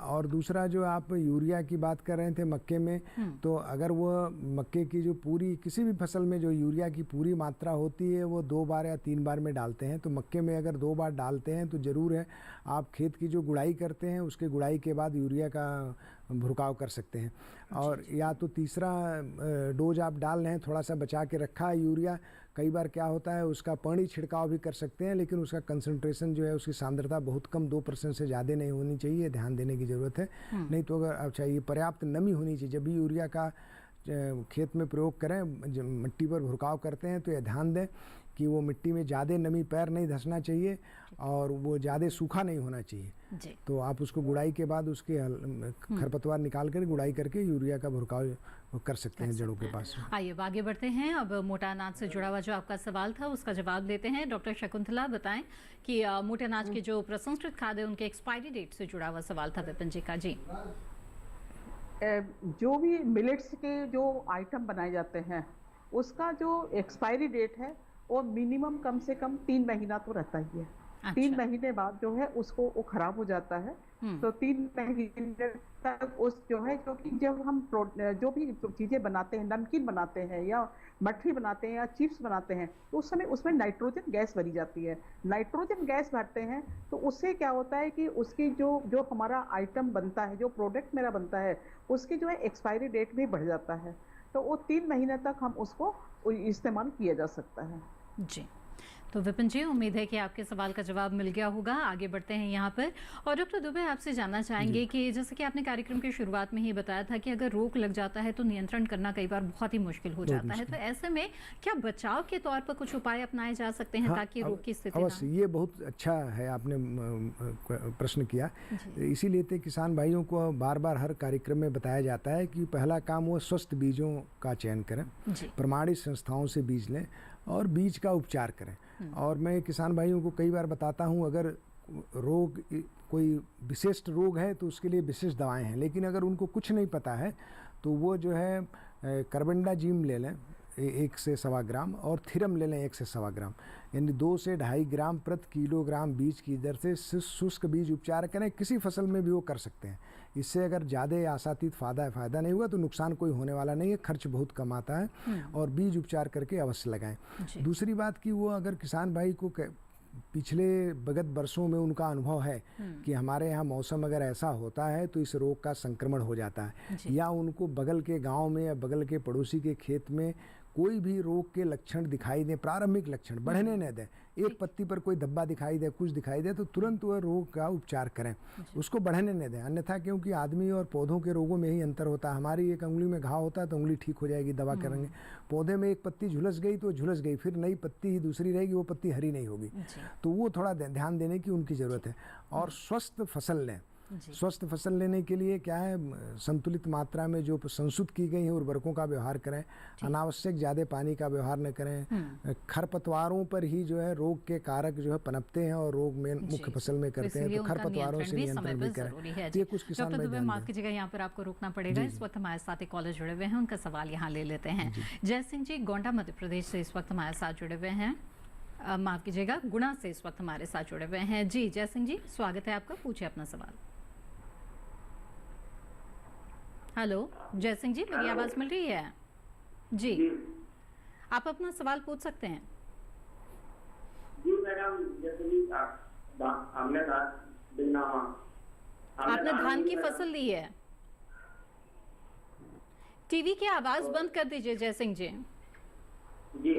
Speaker 2: और दूसरा जो आप यूरिया की बात कर रहे थे मक्के में, तो अगर वो मक्के की जो पूरी किसी भी फसल में जो यूरिया की पूरी मात्रा होती है वो 2 बार या 3 बार में डालते हैं, तो मक्के में अगर 2 बार डालते हैं तो ज़रूर है आप खेत की जो गुड़ाई करते हैं उसके गुड़ाई के बाद यूरिया का भुरकाव कर सकते हैं। और या तो तीसरा डोज आप डाल रहे हैं, थोड़ा सा बचा के रखा है यूरिया, कई बार क्या होता है उसका पानी छिड़काव भी कर सकते हैं, लेकिन उसका कंसंट्रेशन जो है उसकी सांद्रता बहुत कम 2% से ज़्यादा नहीं होनी चाहिए, ध्यान देने की ज़रूरत है। नहीं तो अगर आप चाहिए पर्याप्त नमी होनी चाहिए। जब भी यूरिया का खेत में प्रयोग करें, मिट्टी पर भुरकाव करते हैं तो यह ध्यान दें कि वो मिट्टी में ज़्यादा नमी, पैर नहीं धंसना चाहिए और वो ज़्यादा सूखा नहीं होना चाहिए। तो आप उसको गुड़ाई के बाद उसके खरपतवार निकाल कर गुड़ाई करके यूरिया का भुरकाव कर सकते हैं जड़ों के पास।
Speaker 1: आइए अब आगे बढ़ते हैं। अब मोटा अनाज से जुड़ा हुआ जो आपका सवाल था उसका जवाब देते हैं। डॉक्टर शकुंतला बताएं कि मोटे अनाज के जो प्रसंस्कृत खाद्य उनके एक्सपायरी डेट से जुड़ा हुआ सवाल था विपिन जी का। जी,
Speaker 4: जो भी मिलेट्स के जो आइटम बनाए जाते हैं उसका जो एक्सपायरी डेट है वो मिनिमम कम से कम 3 महीना तो रहता ही है। 3 महीने बाद जो है उसको वो खराब हो जाता है। तो 3 महीने तक उस जो है, क्योंकि जब हम जो भी चीजें बनाते हैं, नमकीन बनाते हैं या मठरी बनाते हैं या चिप्स बनाते हैं, तो उस समय उसमें नाइट्रोजन गैस भरी जाती है। नाइट्रोजन गैस भरते हैं तो उससे क्या होता है कि उसकी जो हमारा आइटम बनता है, जो प्रोडक्ट मेरा बनता है, उसकी जो है एक्सपायरी डेट भी बढ़ जाता है। तो वो 3 महीने तक हम उसको इस्तेमाल किया जा सकता है।
Speaker 1: जी, तो विपिन जी उम्मीद है कि आपके सवाल का जवाब मिल गया होगा। आगे बढ़ते हैं यहाँ पर। और डॉक्टर दुबे आपसे जानना चाहेंगे कि जैसे कि आपने कार्यक्रम की शुरुआत में ही बताया था कि अगर रोग लग जाता है तो नियंत्रण करना कई बार बहुत ही मुश्किल हो जाता है, तो ऐसे में क्या बचाव के तौर पर कुछ उपाय अपनाए जा सकते हैं ताकि रोग की स्थिति
Speaker 2: अवश्य, ये बहुत अच्छा है आपने प्रश्न किया। इसीलिए तो किसान भाइयों को बार बार हर कार्यक्रम में बताया जाता है कि पहला काम वो स्वस्थ बीजों का चयन करें, प्रमाणित संस्थाओं से बीज लें और बीज का उपचार करें। और मैं किसान भाइयों को कई बार बताता हूं, अगर रोग कोई विशिष्ट रोग है तो उसके लिए विशेष दवाएं हैं, लेकिन अगर उनको कुछ नहीं पता है तो वो जो है कार्बेंडाजिम ले लें 1 से 1.25 ग्राम और थिरम ले लें 1 से 1.25 ग्राम, यानी 2 से 2.5 ग्राम प्रति किलोग्राम बीज की दर से शुष्क बीज उपचार करें। किसी फसल में भी वो कर सकते हैं। इससे अगर ज़्यादा आशातीत फ़ायदा नहीं हुआ तो नुकसान कोई होने वाला नहीं है, खर्च बहुत कम आता है, और बीज उपचार करके अवश्य लगाएं। दूसरी बात कि वो अगर किसान भाई को पिछले विगत वर्षों में उनका अनुभव है कि हमारे यहाँ मौसम अगर ऐसा होता है तो इस रोग का संक्रमण हो जाता है, या उनको बगल के गांव में या बगल के पड़ोसी के खेत में कोई भी रोग के लक्षण दिखाई दे, प्रारंभिक लक्षण बढ़ने न दे, एक पत्ती पर कोई धब्बा दिखाई दे, कुछ दिखाई दे, तो तुरंत वह रोग का उपचार करें, उसको बढ़ने न दें। अन्यथा क्योंकि आदमी और पौधों के रोगों में ही अंतर होता है। हमारी एक उंगली में घाव होता है तो उंगली ठीक हो जाएगी, दवा करेंगे। पौधे में एक पत्ती झुलस गई तो झुलस गई, फिर नई पत्ती ही दूसरी रहेगी, वो पत्ती हरी नहीं होगी। तो वो थोड़ा ध्यान देने की उनकी ज़रूरत है। और स्वस्थ फसल लें, स्वस्थ फसल लेने के लिए क्या है, संतुलित मात्रा में जो संशुद्ध की गई है उर्वरकों का व्यवहार करें, अनावश्यक ज़्यादा पानी का व्यवहार न करें, खरपतवारों पर ही जो है रोग के कारक जो है पनपते हैं और रोग में मुख्य फसल में करते हैं, तो खरपतवारों से नियंत्रण भी करें। ये कुछ किसान
Speaker 1: भाई माफ कीजिएगा, यहाँ पर आपको रोकना पड़ेगा। इस वक्त हमारे साथ एक कॉलर जुड़े हुए हैं, उनका सवाल यहाँ ले लेते हैं। जय सिंह जी गोंडा मध्य प्रदेश से इस वक्त हमारे साथ जुड़े हुए हैं, माफ कीजिएगा गुणा से इस वक्त हमारे साथ जुड़े हुए हैं। जी जय सिंह जी, स्वागत है आपका, पूछिए अपना सवाल। हेलो जय सिंह जी, मेरी आवाज मिल रही है? जी आप अपना सवाल पूछ सकते हैं।
Speaker 5: जी मैडम, जैसे कि
Speaker 1: आपने धान की फसल ली है। टीवी की आवाज बंद कर दीजिए जय सिंह जी।
Speaker 5: जी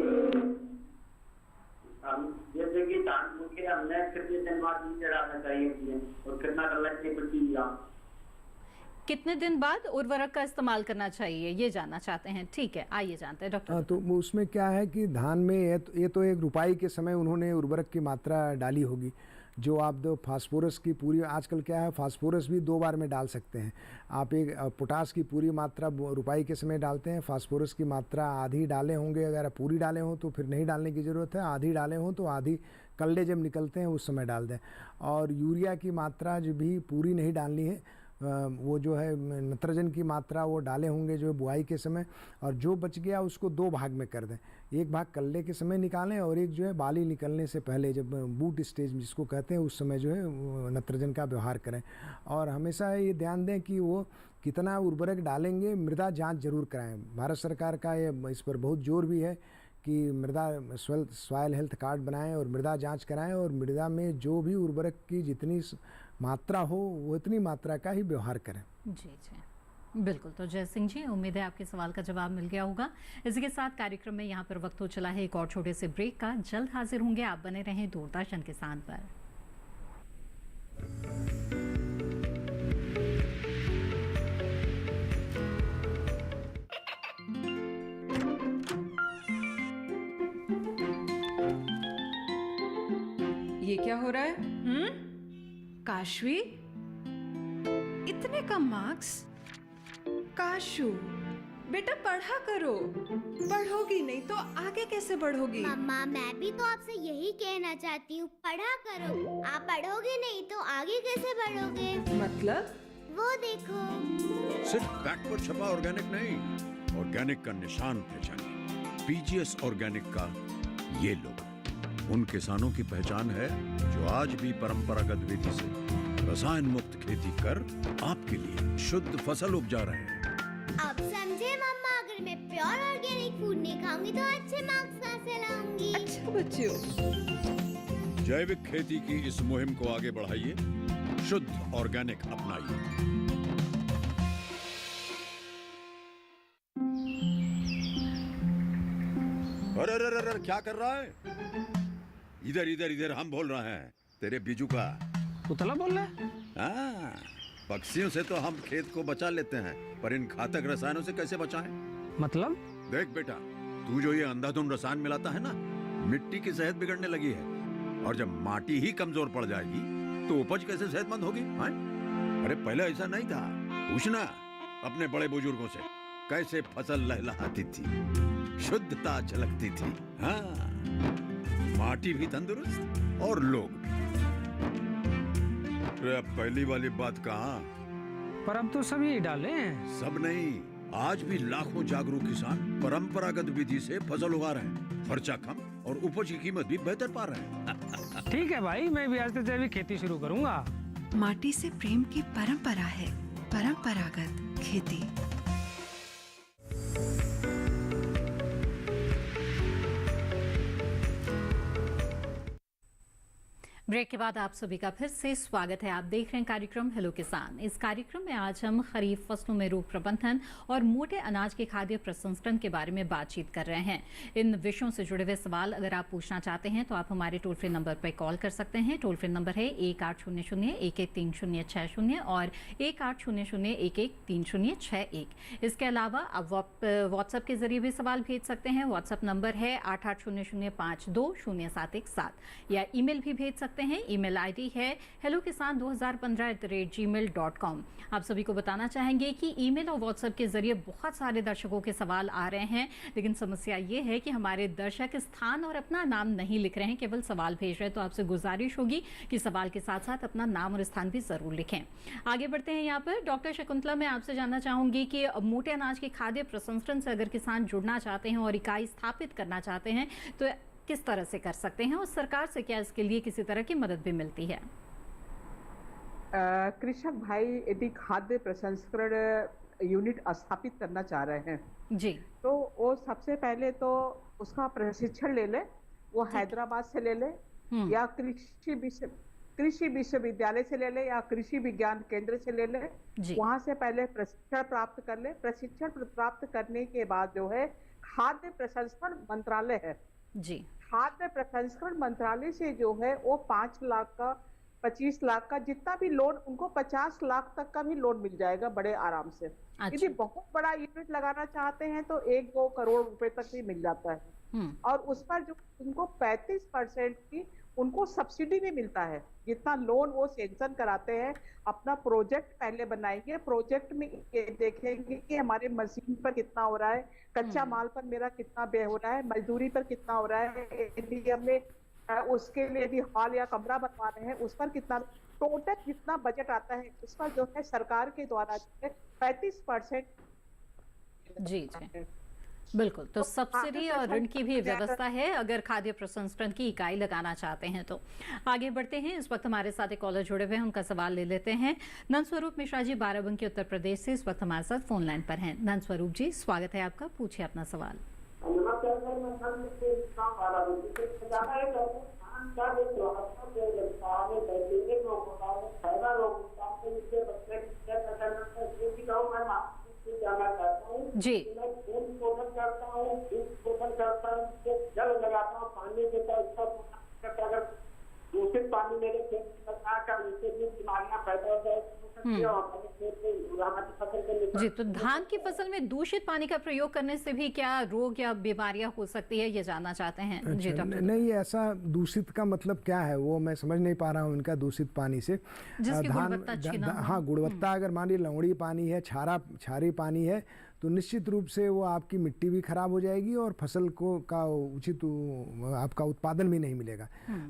Speaker 5: जैसे कि धान के हमने कितने दिन बाद बीज डालना चाहिए और कितना कलर के प्रति
Speaker 1: कितने दिन बाद उर्वरक का इस्तेमाल करना चाहिए, ये जानना चाहते हैं। ठीक है, आइए जानते हैं डॉक्टर।
Speaker 2: तो उसमें क्या है कि धान में ये तो एक रुपाई के समय उन्होंने उर्वरक की मात्रा डाली होगी, जो आप दो फास्फोरस की पूरी, आजकल क्या है फास्फोरस भी 2 बार में डाल सकते हैं आप। एक पोटास की पूरी मात्रा रुपाई के समय डालते हैं, फास्फोरस की मात्रा आधी डाले होंगे, अगर पूरी डाले हों तो फिर नहीं डालने की ज़रूरत है, आधी डाले हों तो आधी कल्ले जब निकलते हैं उस समय डाल दें। और यूरिया की मात्रा जो भी पूरी नहीं डालनी है, वो जो है नत्रजन की मात्रा वो डाले होंगे जो बुआई के समय, और जो बच गया उसको 2 भाग में कर दें। एक भाग कल्ले के समय निकालें और एक जो है बाली निकलने से पहले, जब बूट स्टेज जिसको कहते हैं, उस समय जो है नत्रजन का व्यवहार करें। और हमेशा ये ध्यान दें कि वो कितना उर्वरक डालेंगे, मृदा जांच जरूर कराएं। भारत सरकार का ये इस पर बहुत जोर भी है कि मृदा सॉइल हेल्थ कार्ड बनाएं और मृदा जांच कराएं, और मृदा में जो भी उर्वरक की जितनी मात्रा हो वो इतनी मात्रा का ही व्यवहार करें।
Speaker 1: जी जी बिल्कुल। तो जय सिंह जी, उम्मीद है आपके सवाल का जवाब मिल गया होगा। इसी के साथ कार्यक्रम में यहाँ पर वक्त हो चला है एक और छोटे से ब्रेक का। जल्द हाजिर होंगे, आप बने रहें दूरदर्शन किसान पर।
Speaker 12: ये क्या हो रहा है? काशवी, इतने कम मार्क्स? काशू बेटा पढ़ा करो, पढ़ोगी नहीं तो आगे कैसे बढ़ोगी?
Speaker 13: मम्मा मैं भी तो आपसे यही कहना चाहती हूँ, पढ़ा करो। आप पढ़ोगे नहीं तो आगे कैसे बढ़ोगे?
Speaker 12: मतलब?
Speaker 13: वो देखो,
Speaker 14: सिर्फ बैक पर छपा ऑर्गेनिक नहीं, ऑर्गेनिक का निशान पहचानिए। पीजीएस ऑर्गेनिक का ये लोगो उन किसानों की पहचान है जो आज भी परंपरागत विधि से रसायन मुक्त खेती कर आपके लिए शुद्ध फसल उपजा रहे हैं।
Speaker 13: अब समझे मम्मा, अगर मैं प्योर ऑर्गेनिक फूड नहीं खाऊंगी तो अच्छे मार्क्स कहाँ से लाऊंगी?
Speaker 12: अच्छा बच्चों,
Speaker 14: जैविक खेती की इस मुहिम को आगे बढ़ाइए, शुद्ध ऑर्गेनिक अपनाइए। अरे अरे अरे क्या कर रहा है? इधर इधर इधर, हम बोल रहे हैं तेरे बीजू का।
Speaker 15: उतला बोल रहा है?
Speaker 14: हाँ, पक्षियों से तो हम खेत को बचा लेते हैं, पर इन घातक रसायनों से कैसे बचाएं?
Speaker 15: मतलब?
Speaker 14: देख बेटा, तू जो ये अंधाधुंध रसायन मिलाता है ना, मिट्टी की सेहत बिगड़ने लगी है, और जब माटी ही कमजोर पड़ जाएगी तो उपज कैसे सेहतमंद होगी? हाँ? अरे पहले ऐसा नहीं था, पूछना अपने बड़े बुजुर्गों से, कैसे फसल लहलहाती थी, शुद्धता झलकती थी। हाँ, माटी भी तंदुरुस्त और लोग भी। अब पहली वाली बात कहाँ?
Speaker 15: पर अब तो सभी डाले हैं।
Speaker 14: सब नहीं, आज भी लाखों जागरूक किसान परंपरागत विधि से फसल उगा रहे हैं। खर्चा कम और उपज की कीमत भी बेहतर पा रहे हैं।
Speaker 15: ठीक है भाई, मैं भी आज से जैविक खेती शुरू करूंगा।
Speaker 12: माटी से प्रेम की परंपरा है परंपरागत खेती।
Speaker 1: ब्रेक के बाद आप सभी का फिर से स्वागत है। आप देख रहे हैं कार्यक्रम हेलो किसान। इस कार्यक्रम में आज हम खरीफ फसलों में रोग प्रबंधन और मोटे अनाज के खाद्य प्रसंस्करण के बारे में बातचीत कर रहे हैं। इन विषयों से जुड़े हुए सवाल अगर आप पूछना चाहते हैं तो आप हमारे टोल फ्री नंबर पर कॉल कर सकते हैं। टोल फ्री नंबर है 1800-113060 और 1800-113061। इसके अलावा आप व्हाट्सएप के जरिए भी सवाल भेज सकते हैं। व्हाट्सएप नंबर है 8800520717 या ईमेल भी भेज सकते हैं सकते हैं। ईमेल आईडी है hellokisan2015@gmail.com। आप सभी को बताना चाहेंगे कि ईमेल और व्हाट्सएप के जरिए बहुत सारे दर्शकों के सवाल आ रहे हैं, लेकिन समस्या ये है कि हमारे दर्शक स्थान और अपना नाम नहीं लिख रहे हैं, केवल सवाल भेज रहे हैं। तो आपसे गुजारिश होगी कि सवाल के साथ साथ अपना नाम और स्थान भी जरूर लिखें। आगे बढ़ते हैं। यहाँ पर डॉक्टर शकुंतला, मैं आपसे जानना चाहूंगी कि मोटे अनाज के खाद्य प्रसंस्करण से अगर किसान जुड़ना चाहते हैं और इकाई स्थापित करना चाहते हैं तो किस तरह से कर सकते हैं, और सरकार से क्या इसके लिए किसी तरह की मदद भी मिलती है?
Speaker 4: कृषक भाई यदि खाद्य प्रसंस्करण यूनिट स्थापित करना चाह रहे हैं
Speaker 1: जी, तो
Speaker 4: वो सबसे पहले तो उसका प्रशिक्षण ले ले। वो हैदराबाद से ले ले या कृषि विश्वविद्यालय से ले ले या कृषि विज्ञान केंद्र से ले ले। वहां से पहले प्रशिक्षण प्राप्त कर ले। प्रशिक्षण प्राप्त करने के बाद जो है खाद्य प्रसंस्करण मंत्रालय है
Speaker 1: जी,
Speaker 4: खाद्य प्रसंस्करण मंत्रालय से जो है वो 5 लाख का 25 लाख का जितना भी लोन, उनको 50 लाख तक का भी लोन मिल जाएगा बड़े आराम से। यदि बहुत बड़ा यूनिट लगाना चाहते हैं तो 1-2 करोड़ रुपए तक भी मिल जाता है। और उस पर जो उनको 35% की उनको सब्सिडी भी मिलता है। जितना लोन वो सेंक्शन कराते हैं, अपना प्रोजेक्ट पहले बनाएंगे, प्रोजेक्ट में ये देखेंगे कि हमारे मशीन पर कितना हो रहा है, कच्चा माल पर मेरा कितना व्यय हो रहा है, मजदूरी पर कितना हो रहा है, यदि हमने उसके लिए यदि हॉल या कमरा बनवा रहे हैं उस पर कितना, टोटल जितना बजट आता है उस पर जो है सरकार के द्वारा 35%
Speaker 1: जी जी बिल्कुल। तो सब्सिडी और ऋण की भी व्यवस्था है अगर खाद्य प्रसंस्करण की इकाई लगाना चाहते हैं तो। आगे बढ़ते हैं। इस वक्त हमारे साथ एक कॉलर जुड़े हुए हैं, उनका सवाल ले लेते हैं। नंद स्वरूप मिश्रा जी बाराबंकी उत्तर प्रदेश से इस वक्त हमारे साथ फोन लाइन पर हैं। नंद स्वरूप जी, स्वागत है आपका, पूछिए अपना सवाल। जी,
Speaker 5: करता हूँ, जल लगाता हूँ, पानी देता हूँ, दूषित पानी मेरे खेत में कर उससे भी बीमारियां पैदा हो जाए।
Speaker 1: जी, तो धान की फसल में दूषित पानी का प्रयोग करने से भी क्या रोग या बीमारियां हो सकती है, ये जानना चाहते हैं?
Speaker 2: अच्छा,
Speaker 1: जी डॉक्टर।
Speaker 2: नहीं, ऐसा दूषित का मतलब क्या है वो मैं समझ नहीं पा रहा हूँ इनका दूषित पानी से। हाँ, गुणवत्ता अगर मान ली लवणी पानी है, क्षारी पानी है तो निश्चित रूप से वो आपकी मिट्टी भी खराब हो जाएगी और फसल को का उचित आपका उत्पादन भी नहीं मिलेगा।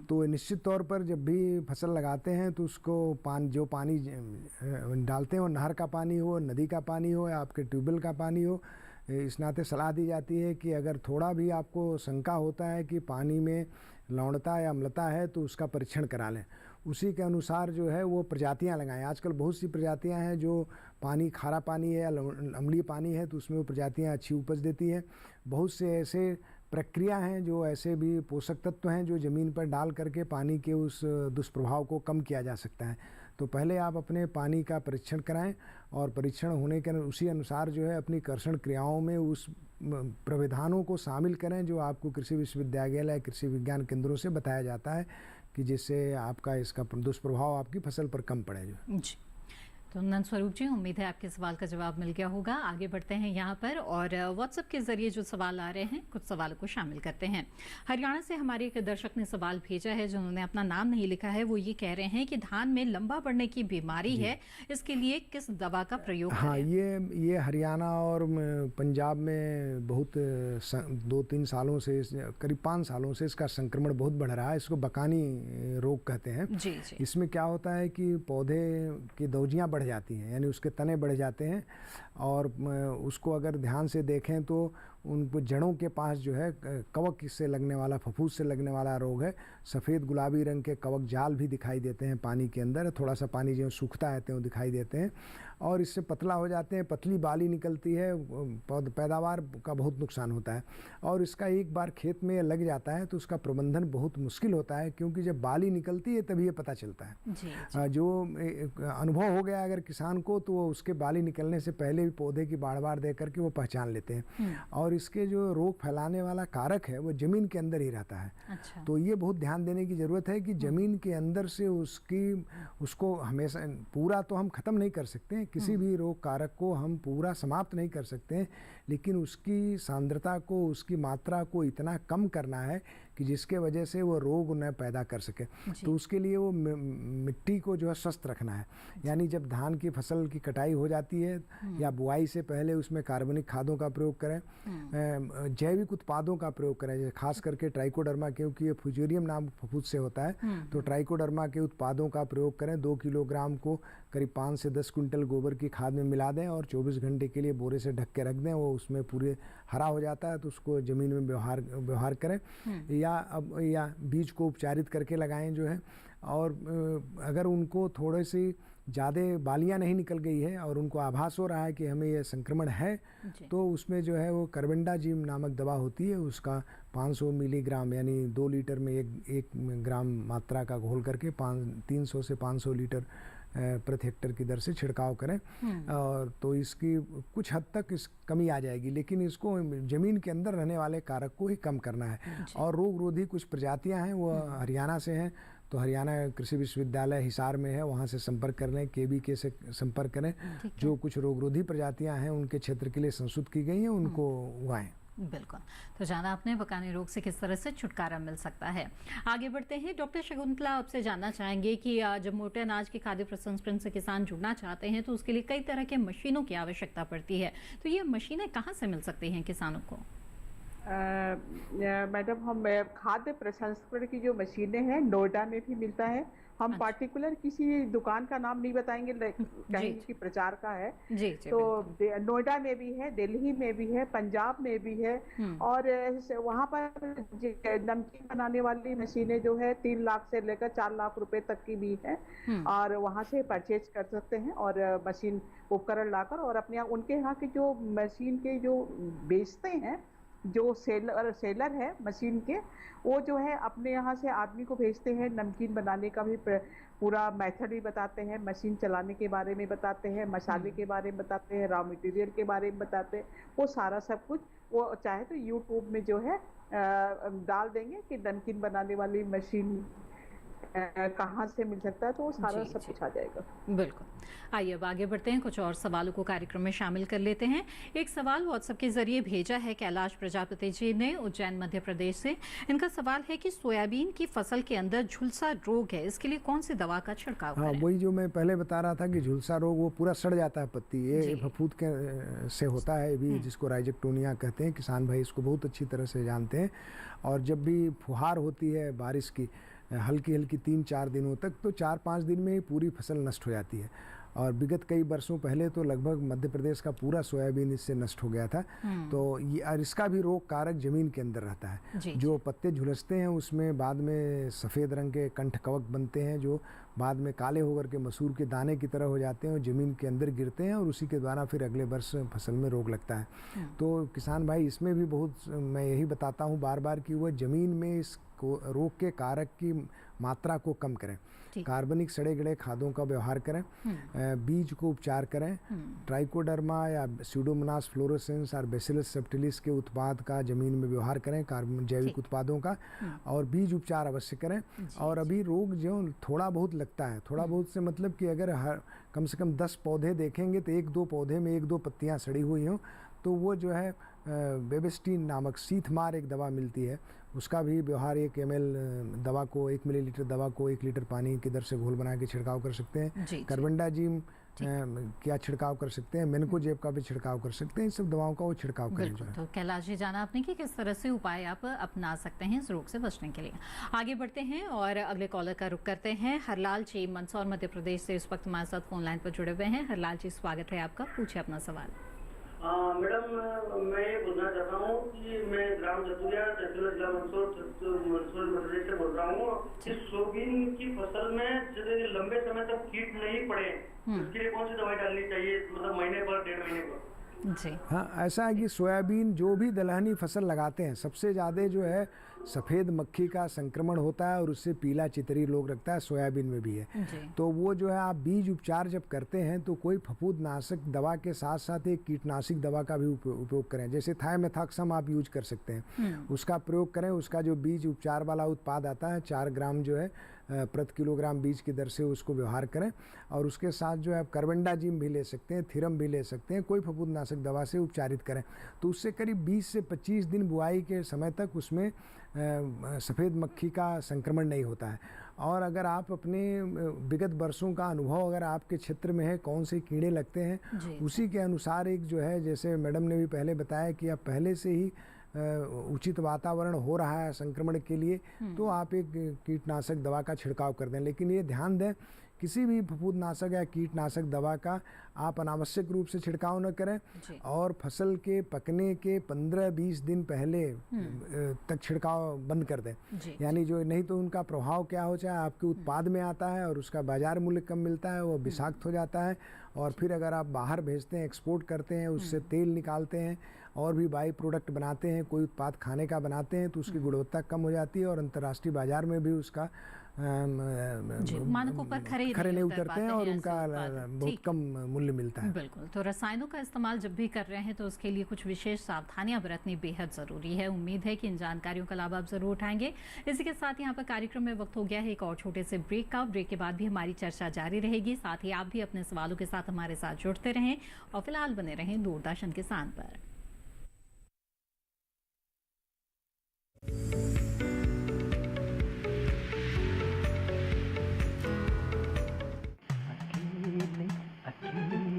Speaker 2: तो निश्चित तौर पर जब भी फसल लगाते हैं तो उसको जो पानी डालते हैं वो नहर का पानी हो, नदी का पानी हो या आपके ट्यूबवेल का पानी हो, इस नाते सलाह दी जाती है कि अगर थोड़ा भी आपको शंका होता है कि पानी में लवणता या अम्लता है तो उसका परीक्षण करा लें। उसी के अनुसार जो है वो प्रजातियां लगाएं। आजकल बहुत सी प्रजातियां हैं जो पानी खारा पानी है या अम्लीय पानी है तो उसमें वो प्रजातियां अच्छी उपज देती हैं। बहुत से ऐसे प्रक्रिया हैं जो ऐसे भी पोषक तत्व हैं जो ज़मीन पर डाल करके पानी के उस दुष्प्रभाव को कम किया जा सकता है। तो पहले आप अपने पानी का परीक्षण कराएं और परीक्षण होने के उसी अनुसार जो है अपनी कर्षण क्रियाओं में उस प्रावधानों को शामिल करें जो आपको कृषि विश्वविद्यालय या कृषि विज्ञान केंद्रों से बताया जाता है कि जिससे आपका इसका दुष्प्रभाव आपकी फसल पर कम पड़े।
Speaker 1: जी, तो नंद स्वरूप जी, उम्मीद है आपके सवाल का जवाब मिल गया होगा। आगे बढ़ते हैं यहाँ पर और व्हाट्सएप के जरिए जो सवाल आ रहे हैं कुछ सवालों को शामिल करते हैं। हरियाणा से हमारे एक दर्शक ने सवाल भेजा है जिन्होंने अपना नाम नहीं लिखा है। वो ये कह रहे हैं कि धान में लंबा बढ़ने की बीमारी है, इसके लिए किस दवा का प्रयोग करें?
Speaker 2: हाँ, ये हरियाणा और पंजाब में बहुत 2-3 सालों से, करीब 5 सालों से इसका संक्रमण बहुत बढ़ रहा है। इसको बकानी रोग कहते हैं।
Speaker 1: जी जी।
Speaker 2: इसमें क्या होता है कि पौधे की दौजियाँ बढ़ जाती हैं, यानी उसके तने बढ़ जाते हैं और उसको अगर ध्यान से देखें तो उन जड़ों के पास जो है कवक से लगने वाला, फफूंद से लगने वाला रोग है। सफ़ेद गुलाबी रंग के कवक जाल भी दिखाई देते हैं पानी के अंदर, थोड़ा सा पानी जो सूखता है तो दिखाई देते हैं और इससे पतला हो जाते हैं, पतली बाली निकलती है, पैदावार का बहुत नुकसान होता है। और इसका एक बार खेत में लग जाता है तो उसका प्रबंधन बहुत मुश्किल होता है, क्योंकि जब बाली निकलती है तभी ये पता चलता है।
Speaker 1: जी।
Speaker 2: जो अनुभव हो गया अगर किसान को तो वो उसके बाली निकलने से पहले भी पौधे की बाड़ दे करके वो पहचान लेते हैं। और इसके जो रोग फैलाने वाला कारक है वो ज़मीन के अंदर ही रहता है।
Speaker 1: अच्छा।
Speaker 2: तो ये बहुत ध्यान देने की ज़रूरत है कि ज़मीन के अंदर से उसको हमेशा पूरा तो हम ख़त्म नहीं कर सकते हैं, किसी भी रोग कारक को हम पूरा समाप्त नहीं कर सकते हैं, लेकिन उसकी सांद्रता को, उसकी मात्रा को इतना कम करना है कि जिसके वजह से वो रोग न पैदा कर सके। तो उसके लिए वो मिट्टी को जो है स्वस्थ रखना है। यानी जब धान की फसल की कटाई हो जाती है या बुआई से पहले उसमें कार्बनिक खादों का प्रयोग करें, जैविक उत्पादों का प्रयोग करें, खास करके ट्राइकोडर्मा, क्योंकि ये फ्यूजेरियम नामक फफूंद से होता है, तो ट्राइकोडर्मा के उत्पादों का प्रयोग करें। 2 किलोग्राम को करीब 5 से 10 क्विंटल गोबर की खाद में मिला दें और 24 घंटे के लिए बोरे से ढक के रख दें। वो उसमें पूरे हरा हो जाता है तो उसको ज़मीन में व्यवहार करें, या बीज को उपचारित करके लगाएं जो है। और अगर उनको थोड़े सी ज़्यादा बालियाँ नहीं निकल गई है और उनको आभास हो रहा है कि हमें ये संक्रमण है, तो उसमें जो है वो कार्बेंडाजिम नामक दवा होती है, उसका 500 मिलीग्राम यानी 2 लीटर में 1 ग्राम मात्रा का घोल करके 300 से 500 लीटर प्रति हेक्टर की दर से छिड़काव करें। और तो इसकी कुछ हद तक इस कमी आ जाएगी, लेकिन इसको ज़मीन के अंदर रहने वाले कारक को ही कम करना है। और रोग रोधी कुछ प्रजातियां हैं, वो हरियाणा से हैं, तो हरियाणा कृषि विश्वविद्यालय हिसार में है, वहाँ से संपर्क कर लें, KVK से संपर्क करें। जो कुछ रोग रोधी प्रजातियाँ हैं उनके क्षेत्र के लिए संशोधित की गई हैं, उनको उगाएं।
Speaker 1: बिल्कुल। तो जाना आपने बकाने रोग से किस तरह से छुटकारा मिल सकता है। आगे बढ़ते हैं, डॉक्टर शकुंतला आपसे जानना चाहेंगे कि जब मोटे अनाज के खाद्य प्रसंस्करण से किसान जुड़ना चाहते हैं तो उसके लिए कई तरह के मशीनों की आवश्यकता पड़ती है, तो ये मशीनें कहाँ से मिल सकती हैं किसानों को?
Speaker 4: मैडम, हम खाद्य प्रसंस्करण की जो मशीनें हैं नोएडा में भी मिलता है। हम पार्टिकुलर किसी दुकान का नाम नहीं बताएंगे, कहीं की प्रचार का है। तो नोएडा में भी है, दिल्ली में भी है, पंजाब में भी है, और वहाँ पर नमकीन बनाने वाली मशीनें जो है 3 लाख से लेकर 4 लाख रुपए तक की भी है, और वहाँ से परचेज कर सकते हैं और मशीन उपकरण लाकर, और अपने उनके यहाँ के जो मशीन के जो बेचते हैं, जो सेलर है मशीन के, वो जो है अपने यहाँ से आदमी को भेजते हैं। नमकीन बनाने का भी पूरा मेथड भी बताते हैं, मशीन चलाने के बारे में बताते हैं, मसाले के बारे में बताते हैं, रॉ मटेरियल के बारे में बताते हैं। वो सारा सब कुछ वो चाहे तो यूट्यूब में जो है डाल देंगे कि नमकीन बनाने वाली मशीन कहाँ से मिल सकता है, तो वो सारा सब कुछ आ जाएगा।
Speaker 1: बिल्कुल। आइए अब आगे बढ़ते हैं, कुछ और सवालों को कार्यक्रम में शामिल कर लेते हैं। एक सवाल व्हाट्सएप के जरिए भेजा है कैलाश प्रजापति जी ने उज्जैन मध्य प्रदेश से। इनका सवाल है कि सोयाबीन की फसल के अंदर झुलसा रोग है, इसके लिए कौन सी दवा का छिड़काव करें?
Speaker 2: हाँ, वही जो मैं पहले बता रहा था कि झुलसा रोग वो पूरा सड़ जाता है पत्ती, ये फफूंद के से होता है भी, जिसको राइजेक्टोनिया कहते हैं। किसान भाई इसको बहुत अच्छी तरह से जानते हैं। और जब भी फुहार होती है बारिश की हल्की 3-4 दिनों तक, तो 4-5 दिन में ही पूरी फसल नष्ट हो जाती है। और विगत कई वर्षों पहले तो लगभग मध्य प्रदेश का पूरा सोयाबीन इससे नष्ट हो गया था। तो ये, और इसका भी रोग कारक जमीन के अंदर रहता है। जो पत्ते झुलसते हैं उसमें बाद में सफ़ेद रंग के कंठ कवक बनते हैं, जो बाद में काले होकर के मसूर के दाने की तरह हो जाते हैं और ज़मीन के अंदर गिरते हैं, और उसी के द्वारा फिर अगले वर्ष फसल में रोग लगता है। तो किसान भाई इसमें भी बहुत मैं यही बताता हूँ बार बार कि वह ज़मीन में इस रोग के कारक की मात्रा को कम करें, कार्बनिक सड़े गले खादों का व्यवहार करें, बीज को उपचार करें, ट्राइकोडर्मा या स्यूडोमोनास फ्लोरोसेंस और बेसिलस सब्टिलिस के उत्पाद का जमीन में व्यवहार करें, कार्बन जैविक उत्पादों का, और बीज उपचार अवश्य करें। और अभी रोग जो थोड़ा बहुत लगता है, थोड़ा बहुत से मतलब कि अगर कम से कम 10 पौधे देखेंगे तो 1-2 पौधे में 1-2 पत्तियाँ सड़ी हुई हों, तो वो जो है बेबेस्टीन नामक सीथमार एक दवा मिलती है, उसका भी व्यवहार 1 ml दवा को 1 मिलीलीटर दवा को 1 लीटर पानी की दर से घोल बना के छिड़काव कर सकते हैं। कार्बेंडाजिम क्या छिड़काव कर सकते हैं, मेनकोजेब का भी छिड़काव कर सकते हैं। इन सब दवाओं का वो छिड़काव करें।
Speaker 1: तो कैलाश जी, जाना आपने कि किस तरह से उपाय आप अपना सकते हैं इस रोग से बचने के लिए। आगे बढ़ते हैं और अगले कॉलर का रुख करते हैं। हरलाल जी मंदसौर मध्य प्रदेश से इस वक्त हमारे साथ फोन लाइन पर जुड़े हुए हैं। हरलाल जी, स्वागत है आपका, पूछे अपना सवाल।
Speaker 16: मैडम, मैं ये बोलना चाहता हूँ कि मैं ग्राम चतुरिया तहसील जिला मंदसौर मध्य प्रदेश से बोल रहा हूँ। इस सोयाबीन की फसल में यदि लंबे समय तक कीट नहीं पड़े, इसके लिए कौन सी दवाई डालनी चाहिए, मतलब महीने पर 1.5 महीने पर?
Speaker 2: जी हाँ, ऐसा है कि सोयाबीन जो भी दलहनी फसल लगाते हैं, सबसे ज़्यादा जो है सफ़ेद मक्खी का संक्रमण होता है और उससे पीला चितरी रोग लगता है, सोयाबीन में भी है। तो वो जो है आप बीज उपचार जब करते हैं तो कोई फफूंदनाशक दवा के साथ साथ एक कीटनाशक दवा का भी उपयोग करें, जैसे थायमेथॉक्सम आप यूज कर सकते हैं, उसका प्रयोग करें। उसका जो बीज उपचार वाला उत्पाद आता है 4 ग्राम जो है प्रति किलोग्राम बीज की दर से उसको व्यवहार करें। और उसके साथ जो है आप कार्बेंडाजिम भी ले सकते हैं, थीरम भी ले सकते हैं, कोई फफूंदनाशक दवा से उपचारित करें। तो उससे करीब 20 से 25 दिन बुआई के समय तक उसमें सफ़ेद मक्खी का संक्रमण नहीं होता है। और अगर आप अपने विगत वर्षों का अनुभव अगर आपके क्षेत्र में है, कौन से कीड़े लगते हैं, उसी के अनुसार एक जो है, जैसे मैडम ने भी पहले बताया कि आप पहले से ही उचित वातावरण हो रहा है संक्रमण के लिए, तो आप एक कीटनाशक दवा का छिड़काव कर दें। लेकिन ये ध्यान दें, किसी भी फफूंदनाशक या कीटनाशक दवा का आप अनावश्यक रूप से छिड़काव न करें और फसल के पकने के 15-20 दिन पहले तक छिड़काव बंद कर दें। यानी जो नहीं तो उनका प्रभाव क्या हो जाए, आपके उत्पाद में आता है और उसका बाजार मूल्य कम मिलता है, वो विषाक्त हो जाता है। और फिर अगर आप बाहर भेजते हैं, एक्सपोर्ट करते हैं, उससे तेल निकालते हैं और भी बाई प्रोडक्ट बनाते हैं, कोई उत्पाद खाने का बनाते हैं, तो उसकी गुणवत्ता कम हो जाती है और अंतर्राष्ट्रीय बाजार में भी उसका
Speaker 1: मानकों पर खरे
Speaker 2: नहीं उतरते हैं और उनका बहुत कम मूल्य मिलता है।
Speaker 1: बिल्कुल। तो रसायनों का इस्तेमाल जब भी कर रहे हैं तो उसके लिए कुछ विशेष सावधानियां बरतनी बेहद ज़रूरी है। उम्मीद है कि इन जानकारियों का लाभ आप ज़रूर उठाएंगे। इसी के साथ यहाँ पर कार्यक्रम में वक्त हो गया है एक और छोटे से ब्रेक का। ब्रेक के बाद भी हमारी चर्चा जारी रहेगी। साथ ही आप भी अपने सवालों के साथ हमारे साथ जुड़ते रहें और फिलहाल बने रहें दूरदर्शन किसान पर।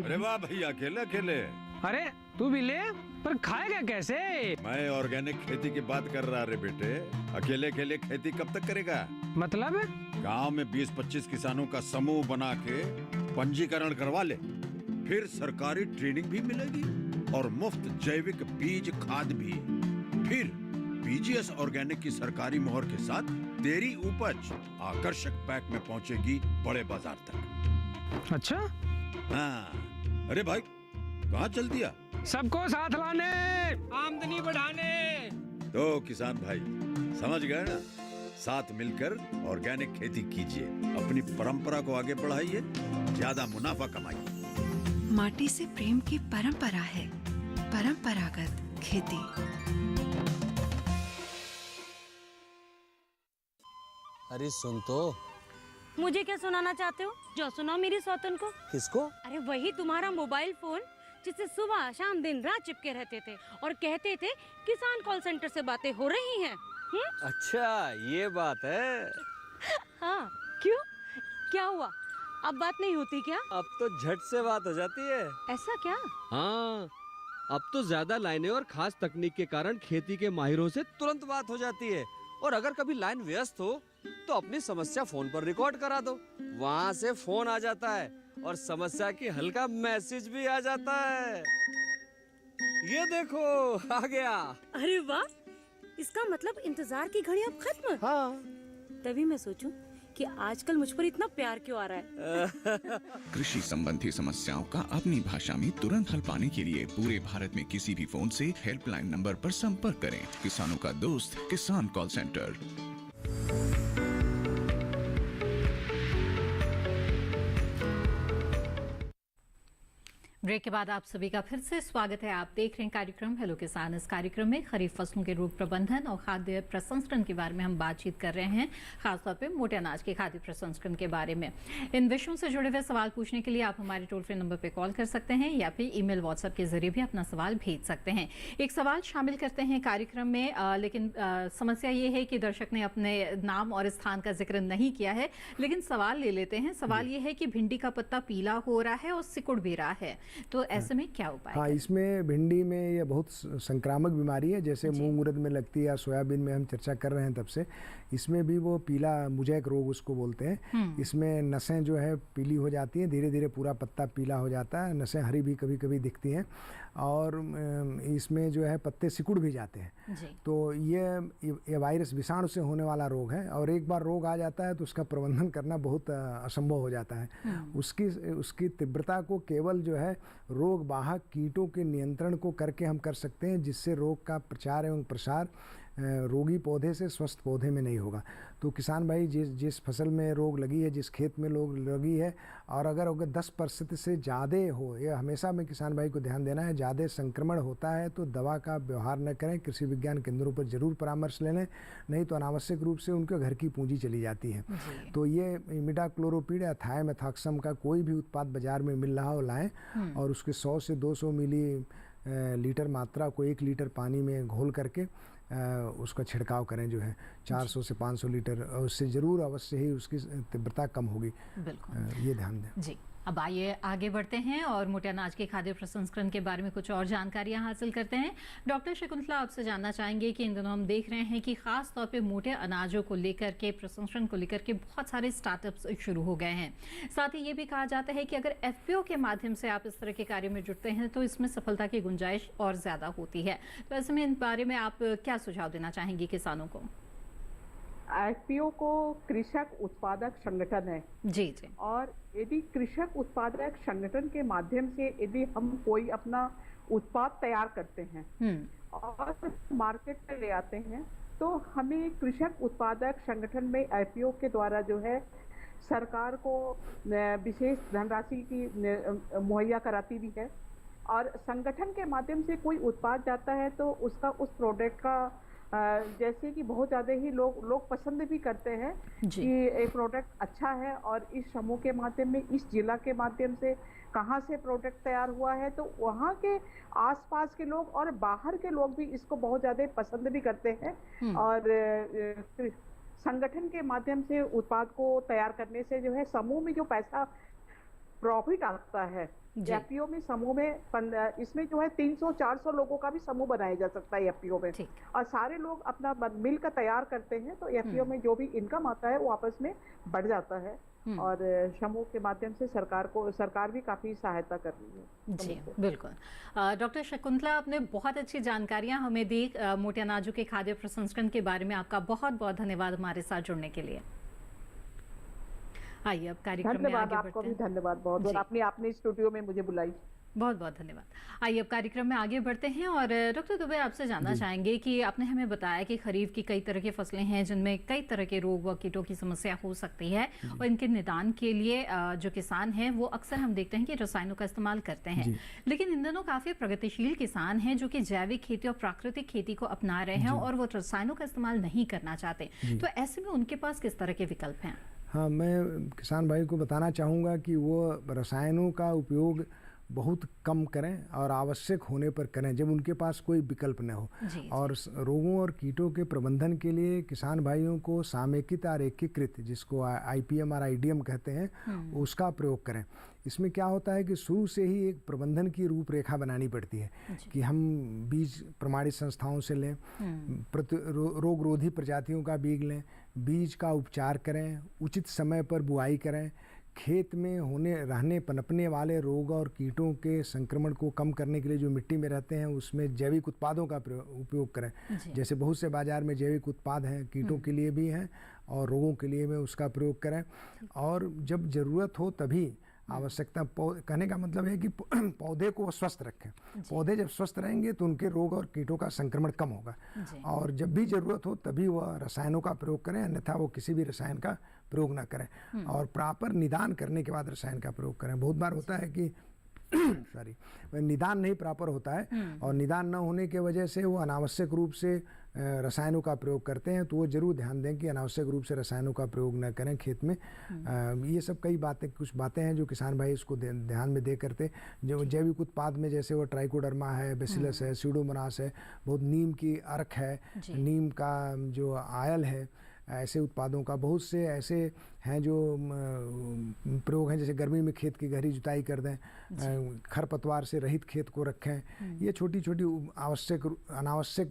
Speaker 14: अरे वाह भैया, अकेले अकेले।
Speaker 15: अरे तू भी ले, पर खाएगा कैसे?
Speaker 14: मैं ऑर्गेनिक खेती की बात कर रहा रे बेटे। अकेले अकेले खेती कब तक करेगा?
Speaker 15: मतलब
Speaker 14: गांव में 20-25 किसानों का समूह बना के पंजीकरण करवा ले, फिर सरकारी ट्रेनिंग भी मिलेगी और मुफ्त जैविक बीज खाद भी। फिर बीजीएस ऑर्गेनिक की सरकारी मोहर के साथ तेरी उपज आकर्षक पैक में पहुंचेगी बड़े बाजार तक।
Speaker 15: अच्छा?
Speaker 14: हाँ। अरे भाई, कहाँ चल दिया?
Speaker 15: सबको साथ लाने, आमदनी बढ़ाने।
Speaker 14: तो किसान भाई समझ गए ना? साथ मिलकर ऑर्गेनिक खेती कीजिए, अपनी परंपरा को आगे बढ़ाइए, ज्यादा मुनाफा कमाइए।
Speaker 12: माटी से प्रेम की परंपरा है परंपरागत खेती।
Speaker 6: अरे सुन तो।
Speaker 17: मुझे क्या सुनाना चाहते हो? जो सुनाओ मेरी सौतन को।
Speaker 6: किसको?
Speaker 17: अरे वही तुम्हारा मोबाइल फोन जिससे सुबह शाम दिन रात चिपके रहते थे और कहते थे किसान कॉल सेंटर से बातें हो रही हैं।
Speaker 6: अच्छा ये बात है।
Speaker 17: हाँ क्यों, क्या हुआ? अब बात नहीं होती क्या?
Speaker 6: अब तो झट से बात हो जाती है।
Speaker 17: ऐसा क्या?
Speaker 6: हाँ, अब तो ज्यादा लाइनें और खास तकनीक के कारण खेती के माहिरों से तुरंत बात हो जाती है। और अगर कभी लाइन व्यस्त हो तो अपनी समस्या फोन पर रिकॉर्ड करा दो, वहाँ से फोन आ जाता है और समस्या की हल का मैसेज भी आ जाता है। ये देखो आ गया।
Speaker 17: अरे वाह, इसका मतलब इंतजार की घड़ी अब खत्म।
Speaker 6: हाँ।
Speaker 17: तभी मैं सोचूं कि आजकल मुझ पर इतना प्यार क्यों आ रहा है।
Speaker 18: कृषि संबंधी समस्याओं का अपनी भाषा में तुरंत हल पाने के लिए पूरे भारत में किसी भी फोन से हेल्पलाइन नंबर पर संपर्क करें। किसानों का दोस्त किसान कॉल सेंटर।
Speaker 1: ब्रेक के बाद आप सभी का फिर से स्वागत है। आप देख रहे हैं कार्यक्रम हेलो किसान। इस कार्यक्रम में खरीफ फसलों के रोग प्रबंधन और खाद्य प्रसंस्करण के बारे में हम बातचीत कर रहे हैं, खासतौर पे मोटे अनाज के खाद्य प्रसंस्करण के बारे में। इन विषयों से जुड़े हुए सवाल पूछने के लिए आप हमारे टोल फ्री नंबर पर कॉल कर सकते हैं या फिर ईमेल व्हाट्सएप के जरिए भी अपना सवाल भेज सकते हैं। एक सवाल शामिल करते हैं कार्यक्रम में, लेकिन समस्या ये है कि दर्शक ने अपने नाम और स्थान का जिक्र नहीं किया है, लेकिन सवाल ले लेते हैं। सवाल ये है कि भिंडी का पत्ता पीला हो रहा है और सिकुड़ भी रहा है, तो ऐसे में क्या उपाय?
Speaker 2: हाँ, इसमें भिंडी में ये बहुत संक्रामक बीमारी है, जैसे मूंग उड़द में लगती है या सोयाबीन में हम चर्चा कर रहे हैं तब से। इसमें भी वो पीला मुजैक रोग उसको बोलते हैं। इसमें नसें जो है पीली हो जाती हैं, धीरे धीरे पूरा पत्ता पीला हो जाता है, नसें हरी भी कभी कभी दिखती हैं और इसमें जो है पत्ते सिकुड़ भी जाते हैं। तो ये वायरस विषाणु से होने वाला रोग है और एक बार रोग आ जाता है तो उसका प्रबंधन करना बहुत असंभव हो जाता है। उसकी तीव्रता को केवल जो है रोग वाहक कीटों के नियंत्रण को करके हम कर सकते हैं, जिससे रोग का प्रचार एवं प्रसार रोगी पौधे से स्वस्थ पौधे में नहीं होगा। तो किसान भाई जिस फसल में रोग लगी है, जिस खेत में रोग लगी है, और अगर 10% से ज़्यादा हो, ये हमेशा में किसान भाई को ध्यान देना है, ज़्यादा संक्रमण होता है तो दवा का व्यवहार न करें, कृषि विज्ञान केंद्रों पर जरूर परामर्श ले लें, नहीं तो अनावश्यक रूप से उनके घर की पूंजी चली जाती है। तो ये इमिडाक्लोरोपिड या थायमेथॉक्सम का कोई भी उत्पाद बाजार में मिल रहा हो लाएं, और उसके 100 से 200 मिली लीटर मात्रा को 1 लीटर पानी में घोल करके उसका छिड़काव करें, जो है 400 से 500 लीटर, और उससे ज़रूर अवश्य ही उसकी तीव्रता कम होगी।
Speaker 1: बिल्कुल,
Speaker 2: ये ध्यान दें
Speaker 1: जी। अब आइए आगे बढ़ते हैं और मोटे अनाज के खाद्य प्रसंस्करण के बारे में कुछ और जानकारियां हासिल करते हैं। डॉक्टर शकुंतला, आपसे जानना चाहेंगे कि इन दिनों हम देख रहे हैं कि खास तौर पे मोटे अनाजों को लेकर के, प्रसंस्करण को लेकर के बहुत सारे स्टार्टअप्स शुरू हो गए हैं। साथ ही ये भी कहा जाता है कि अगर FPO के माध्यम से आप इस तरह के कार्य में जुटते हैं तो इसमें सफलता की गुंजाइश और ज़्यादा होती है। तो ऐसे में इन बारे में आप क्या सुझाव देना चाहेंगे किसानों को?
Speaker 4: FPO को कृषक उत्पादक संगठन है
Speaker 1: जी जी,
Speaker 4: और यदि कृषक उत्पादक संगठन के माध्यम से यदि हम कोई अपना उत्पाद तैयार करते हैं और मार्केट में ले आते हैं, तो हमें कृषक उत्पादक संगठन में FPO के द्वारा जो है सरकार को विशेष धनराशि की मुहैया कराती भी है, और संगठन के माध्यम से कोई उत्पाद जाता है तो उसका उस प्रोडक्ट का जैसे कि बहुत ज़्यादा ही लोग पसंद भी करते हैं कि एक प्रोडक्ट अच्छा है, और इस समूह के माध्यम में, इस जिला के माध्यम से कहाँ से प्रोडक्ट तैयार हुआ है, तो वहाँ के आसपास के लोग और बाहर के लोग भी इसको बहुत ज़्यादा पसंद भी करते हैं। और संगठन के माध्यम से उत्पाद को तैयार करने से जो है समूह में जो पैसा प्रॉफिट आता है, FPO में समूह में इसमें जो है 300-400 लोगों का भी समूह बनाया जा सकता है FPO में, और सारे लोग अपना मिल कर तैयार करते हैं, तो FPO में जो भी इनकम आता है वो आपस में बढ़ जाता है, और समूह के माध्यम से सरकार भी काफी सहायता कर रही है।
Speaker 1: जी बिल्कुल। डॉक्टर शकुंतला, आपने बहुत अच्छी जानकारियां हमें दी मोटे अनाजों के खाद्य प्रसंस्करण के बारे में। आपका बहुत बहुत धन्यवाद हमारे साथ जुड़ने के लिए। आइए अब कार्यक्रम में आगे बढ़ते हैं।
Speaker 4: आपको भी धन्यवाद बहुत बहुत, आपने स्टूडियो में मुझे बुलाई,
Speaker 1: बहुत बहुत धन्यवाद। आइए अब कार्यक्रम में आगे बढ़ते हैं और डॉक्टर दुबे, आपसे जानना चाहेंगे कि आपने हमें बताया कि खरीफ की कई तरह की फसलें हैं जिनमें कई तरह के रोग व कीटों की समस्या हो सकती है, और इनके निदान के लिए जो किसान हैं वो अक्सर हम देखते हैं कि रसायनों का इस्तेमाल करते हैं, लेकिन इन दिनों काफ़ी प्रगतिशील किसान हैं जो कि जैविक खेती और प्राकृतिक खेती को अपना रहे हैं और वो रसायनों का इस्तेमाल नहीं करना चाहते, तो ऐसे में उनके पास किस तरह के विकल्प हैं?
Speaker 2: हाँ, मैं किसान भाई को बताना चाहूँगा कि वो रसायनों का उपयोग बहुत कम करें और आवश्यक होने पर करें जब उनके पास कोई विकल्प न हो। और रोगों और कीटों के प्रबंधन के लिए किसान भाइयों को सामयिकित और एकीकृत, जिसको IPM और IDM कहते हैं, उसका प्रयोग करें। इसमें क्या होता है कि शुरू से ही एक प्रबंधन की रूपरेखा बनानी पड़ती है कि हम बीज प्रमाणित संस्थाओं से लें, रोगरोधी प्रजातियों का बीज लें, बीज का उपचार करें, उचित समय पर बुआई करें, खेत में रहने पनपने वाले रोग और कीटों के संक्रमण को कम करने के लिए जो मिट्टी में रहते हैं उसमें जैविक उत्पादों का उपयोग करें। जैसे बहुत से बाजार में जैविक उत्पाद हैं, कीटों के लिए भी हैं और रोगों के लिए भी उसका प्रयोग करें, और जब ज़रूरत हो तभी आवश्यकता, कहने का मतलब है कि पौधे को स्वस्थ रखें। पौधे जब स्वस्थ रहेंगे तो उनके रोग और कीटों का संक्रमण कम होगा, और जब भी ज़रूरत हो तभी वह रसायनों का प्रयोग करें, अन्यथा वो किसी भी रसायन का प्रयोग ना करें, और प्रॉपर निदान करने के बाद रसायन का प्रयोग करें। बहुत बार होता है कि निदान नहीं प्रॉपर होता है, और निदान न होने के वजह से वो अनावश्यक रूप से रसायनों का प्रयोग करते हैं, तो वो जरूर ध्यान दें कि अनावश्यक रूप से रसायनों का प्रयोग न करें खेत में। ये सब कुछ बातें हैं जो किसान भाई इसको ध्यान में दे करते। जो जैविक उत्पाद में जैसे वो ट्राइकोडर्मा है, बेसिलस है, स्यूडोमोनास है, बहुत नीम की अर्क है, नीम का जो आयल है, ऐसे उत्पादों का बहुत से ऐसे हैं जो प्रयोग हैं। जैसे गर्मी में खेत की गहरी जुताई कर दें, खरपतवार से रहित खेत को रखें, ये छोटी छोटी अनावश्यक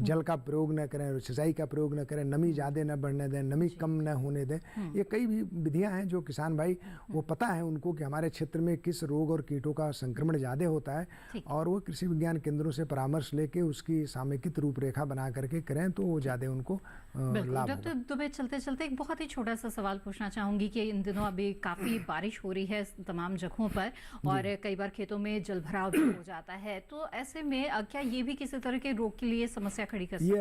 Speaker 2: जल का प्रयोग न करें, सिंचाई का प्रयोग न करें, नमी ज़्यादा न बढ़ने दें, नमी कम न होने दें। ये कई भी विधियां हैं जो किसान भाई वो पता है उनको कि हमारे क्षेत्र में किस रोग और कीटों का संक्रमण ज़्यादा होता है, और वो कृषि विज्ञान केंद्रों से परामर्श लेके उसकी सामयिकित रूपरेखा बना करके करें तो वो ज़्यादा उनको लाभ होगा।
Speaker 1: डॉक्टर दुबे, चलते चलते एक बहुत ही छोटा सा सवाल पूछना चाहूंगी कि इन दिनों अभी काफ़ी बारिश हो रही है तमाम जगहों पर और कई बार खेतों में जलभराव भी हो जाता है, तो ऐसे में क्या ये भी किसी तरह के रोग के लिए समस्या खड़ी कर सकता है?
Speaker 2: ये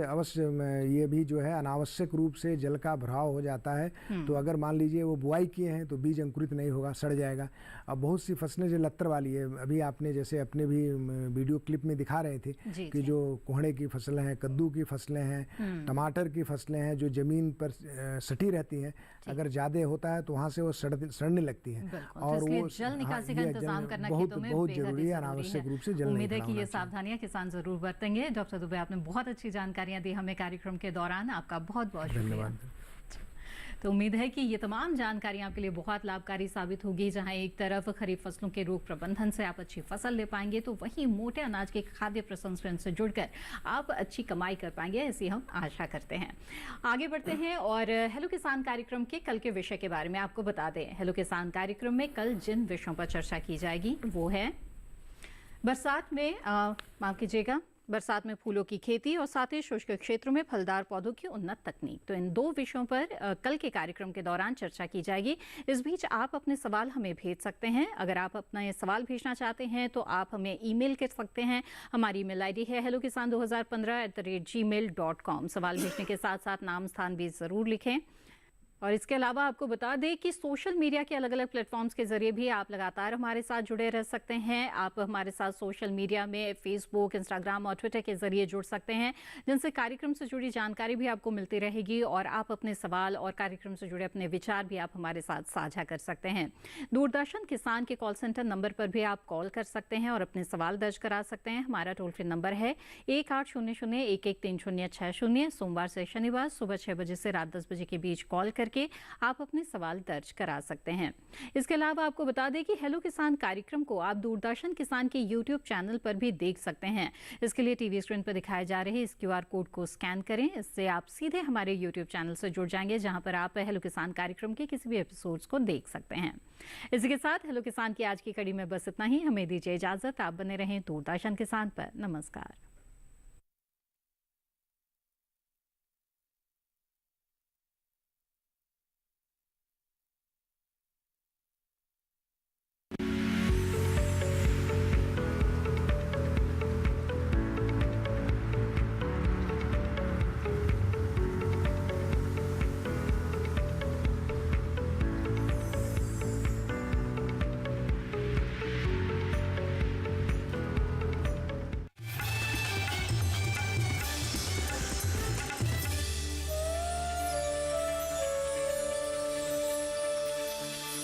Speaker 2: अवश्य ये भी जो है अनावश्यक रूप से जल का भराव हो जाता है। तो अगर मान लीजिए वो बुआई किए हैं तो बीज अंकुरित नहीं होगा, सड़ जाएगा। अब बहुत सी फसलें जो लत्तर वाली है, अभी आपने जैसे अपने भी वीडियो क्लिप में दिखा रहे थे कि जो कोहड़े की फसलें हैं, कद्दू की फसलें हैं, टमाटर की फसलें हैं, जो जमीन पर सटी रहती हैं, अगर ज़्यादा होता है तो वहाँ से वो सड़ने लगती हैं और वो
Speaker 1: जल निकासी का इंतजाम करना
Speaker 2: बहुत जरूरी है। अनावश्यक रूप से जल
Speaker 1: उम्मीद है कि ये सावधानियां किसान जरूर बरतेंगे। डॉक्टर दुबे, आपने बहुत अच्छी जानकारियां दी हमें कार्यक्रम के दौरान, आपका बहुत बहुत धन्यवाद। तो उम्मीद है कि ये तमाम जानकारियां आपके लिए बहुत लाभकारी साबित होगी। जहां एक तरफ खरीफ फसलों के रोग प्रबंधन से आप अच्छी फसल ले पाएंगे, तो वहीं मोटे अनाज के खाद्य प्रसंस्करण से जुड़कर आप अच्छी कमाई कर पाएंगे, ऐसी हम आशा करते हैं। आगे बढ़ते हैं और हेलो किसान कार्यक्रम के कल के विषय के बारे में आपको बता दें। हेलो किसान कार्यक्रम में कल जिन विषयों पर चर्चा की जाएगी वो है बरसात में माफ कीजिएगा बरसात में फूलों की खेती और साथ ही शुष्क क्षेत्रों में फलदार पौधों की उन्नत तकनीक। तो इन दो विषयों पर कल के कार्यक्रम के दौरान चर्चा की जाएगी। इस बीच आप अपने सवाल हमें भेज सकते हैं। अगर आप अपना ये सवाल भेजना चाहते हैं तो आप हमें ईमेल कर सकते हैं। हमारी ईमेल आईडी है hellokisan2015@gmail.com। सवाल भेजने के साथ साथ नाम स्थान भी ज़रूर लिखें। और इसके अलावा आपको बता दें कि सोशल मीडिया के अलग अलग प्लेटफॉर्म्स के जरिए भी आप लगातार हमारे साथ जुड़े रह सकते हैं। आप हमारे साथ सोशल मीडिया में फेसबुक, इंस्टाग्राम और ट्विटर के जरिए जुड़ सकते हैं, जिनसे कार्यक्रम से जुड़ी जानकारी भी आपको मिलती रहेगी और आप अपने सवाल और कार्यक्रम से जुड़े अपने विचार भी आप हमारे साथ साझा कर सकते हैं। दूरदर्शन किसान के कॉल सेंटर नंबर पर भी आप कॉल कर सकते हैं और अपने सवाल दर्ज करा सकते हैं। हमारा टोल फ्री नंबर है 1800-113060। सोमवार से शनिवार सुबह 6 बजे से रात 10 बजे के बीच कॉल करके आप अपने सवाल दर्ज करा सकते हैं। इसके अलावा आपको बता दें कि हेलो किसान कार्यक्रम को आप दूरदर्शन किसान के YouTube चैनल पर भी देख सकते हैं। इसके लिए टीवी स्क्रीन पर दिखाए जा रहे इस QR कोड को स्कैन करें। इससे आप सीधे हमारे YouTube चैनल से जुड़ जाएंगे, जहां पर आप हेलो किसान कार्यक्रम के किसी भी एपिसोड्स को देख सकते हैं। इसी के साथ हेलो किसान की आज की कड़ी में बस इतना ही। हमें दीजिए इजाजत। आप बने रहें दूरदर्शन किसान पर। नमस्कार।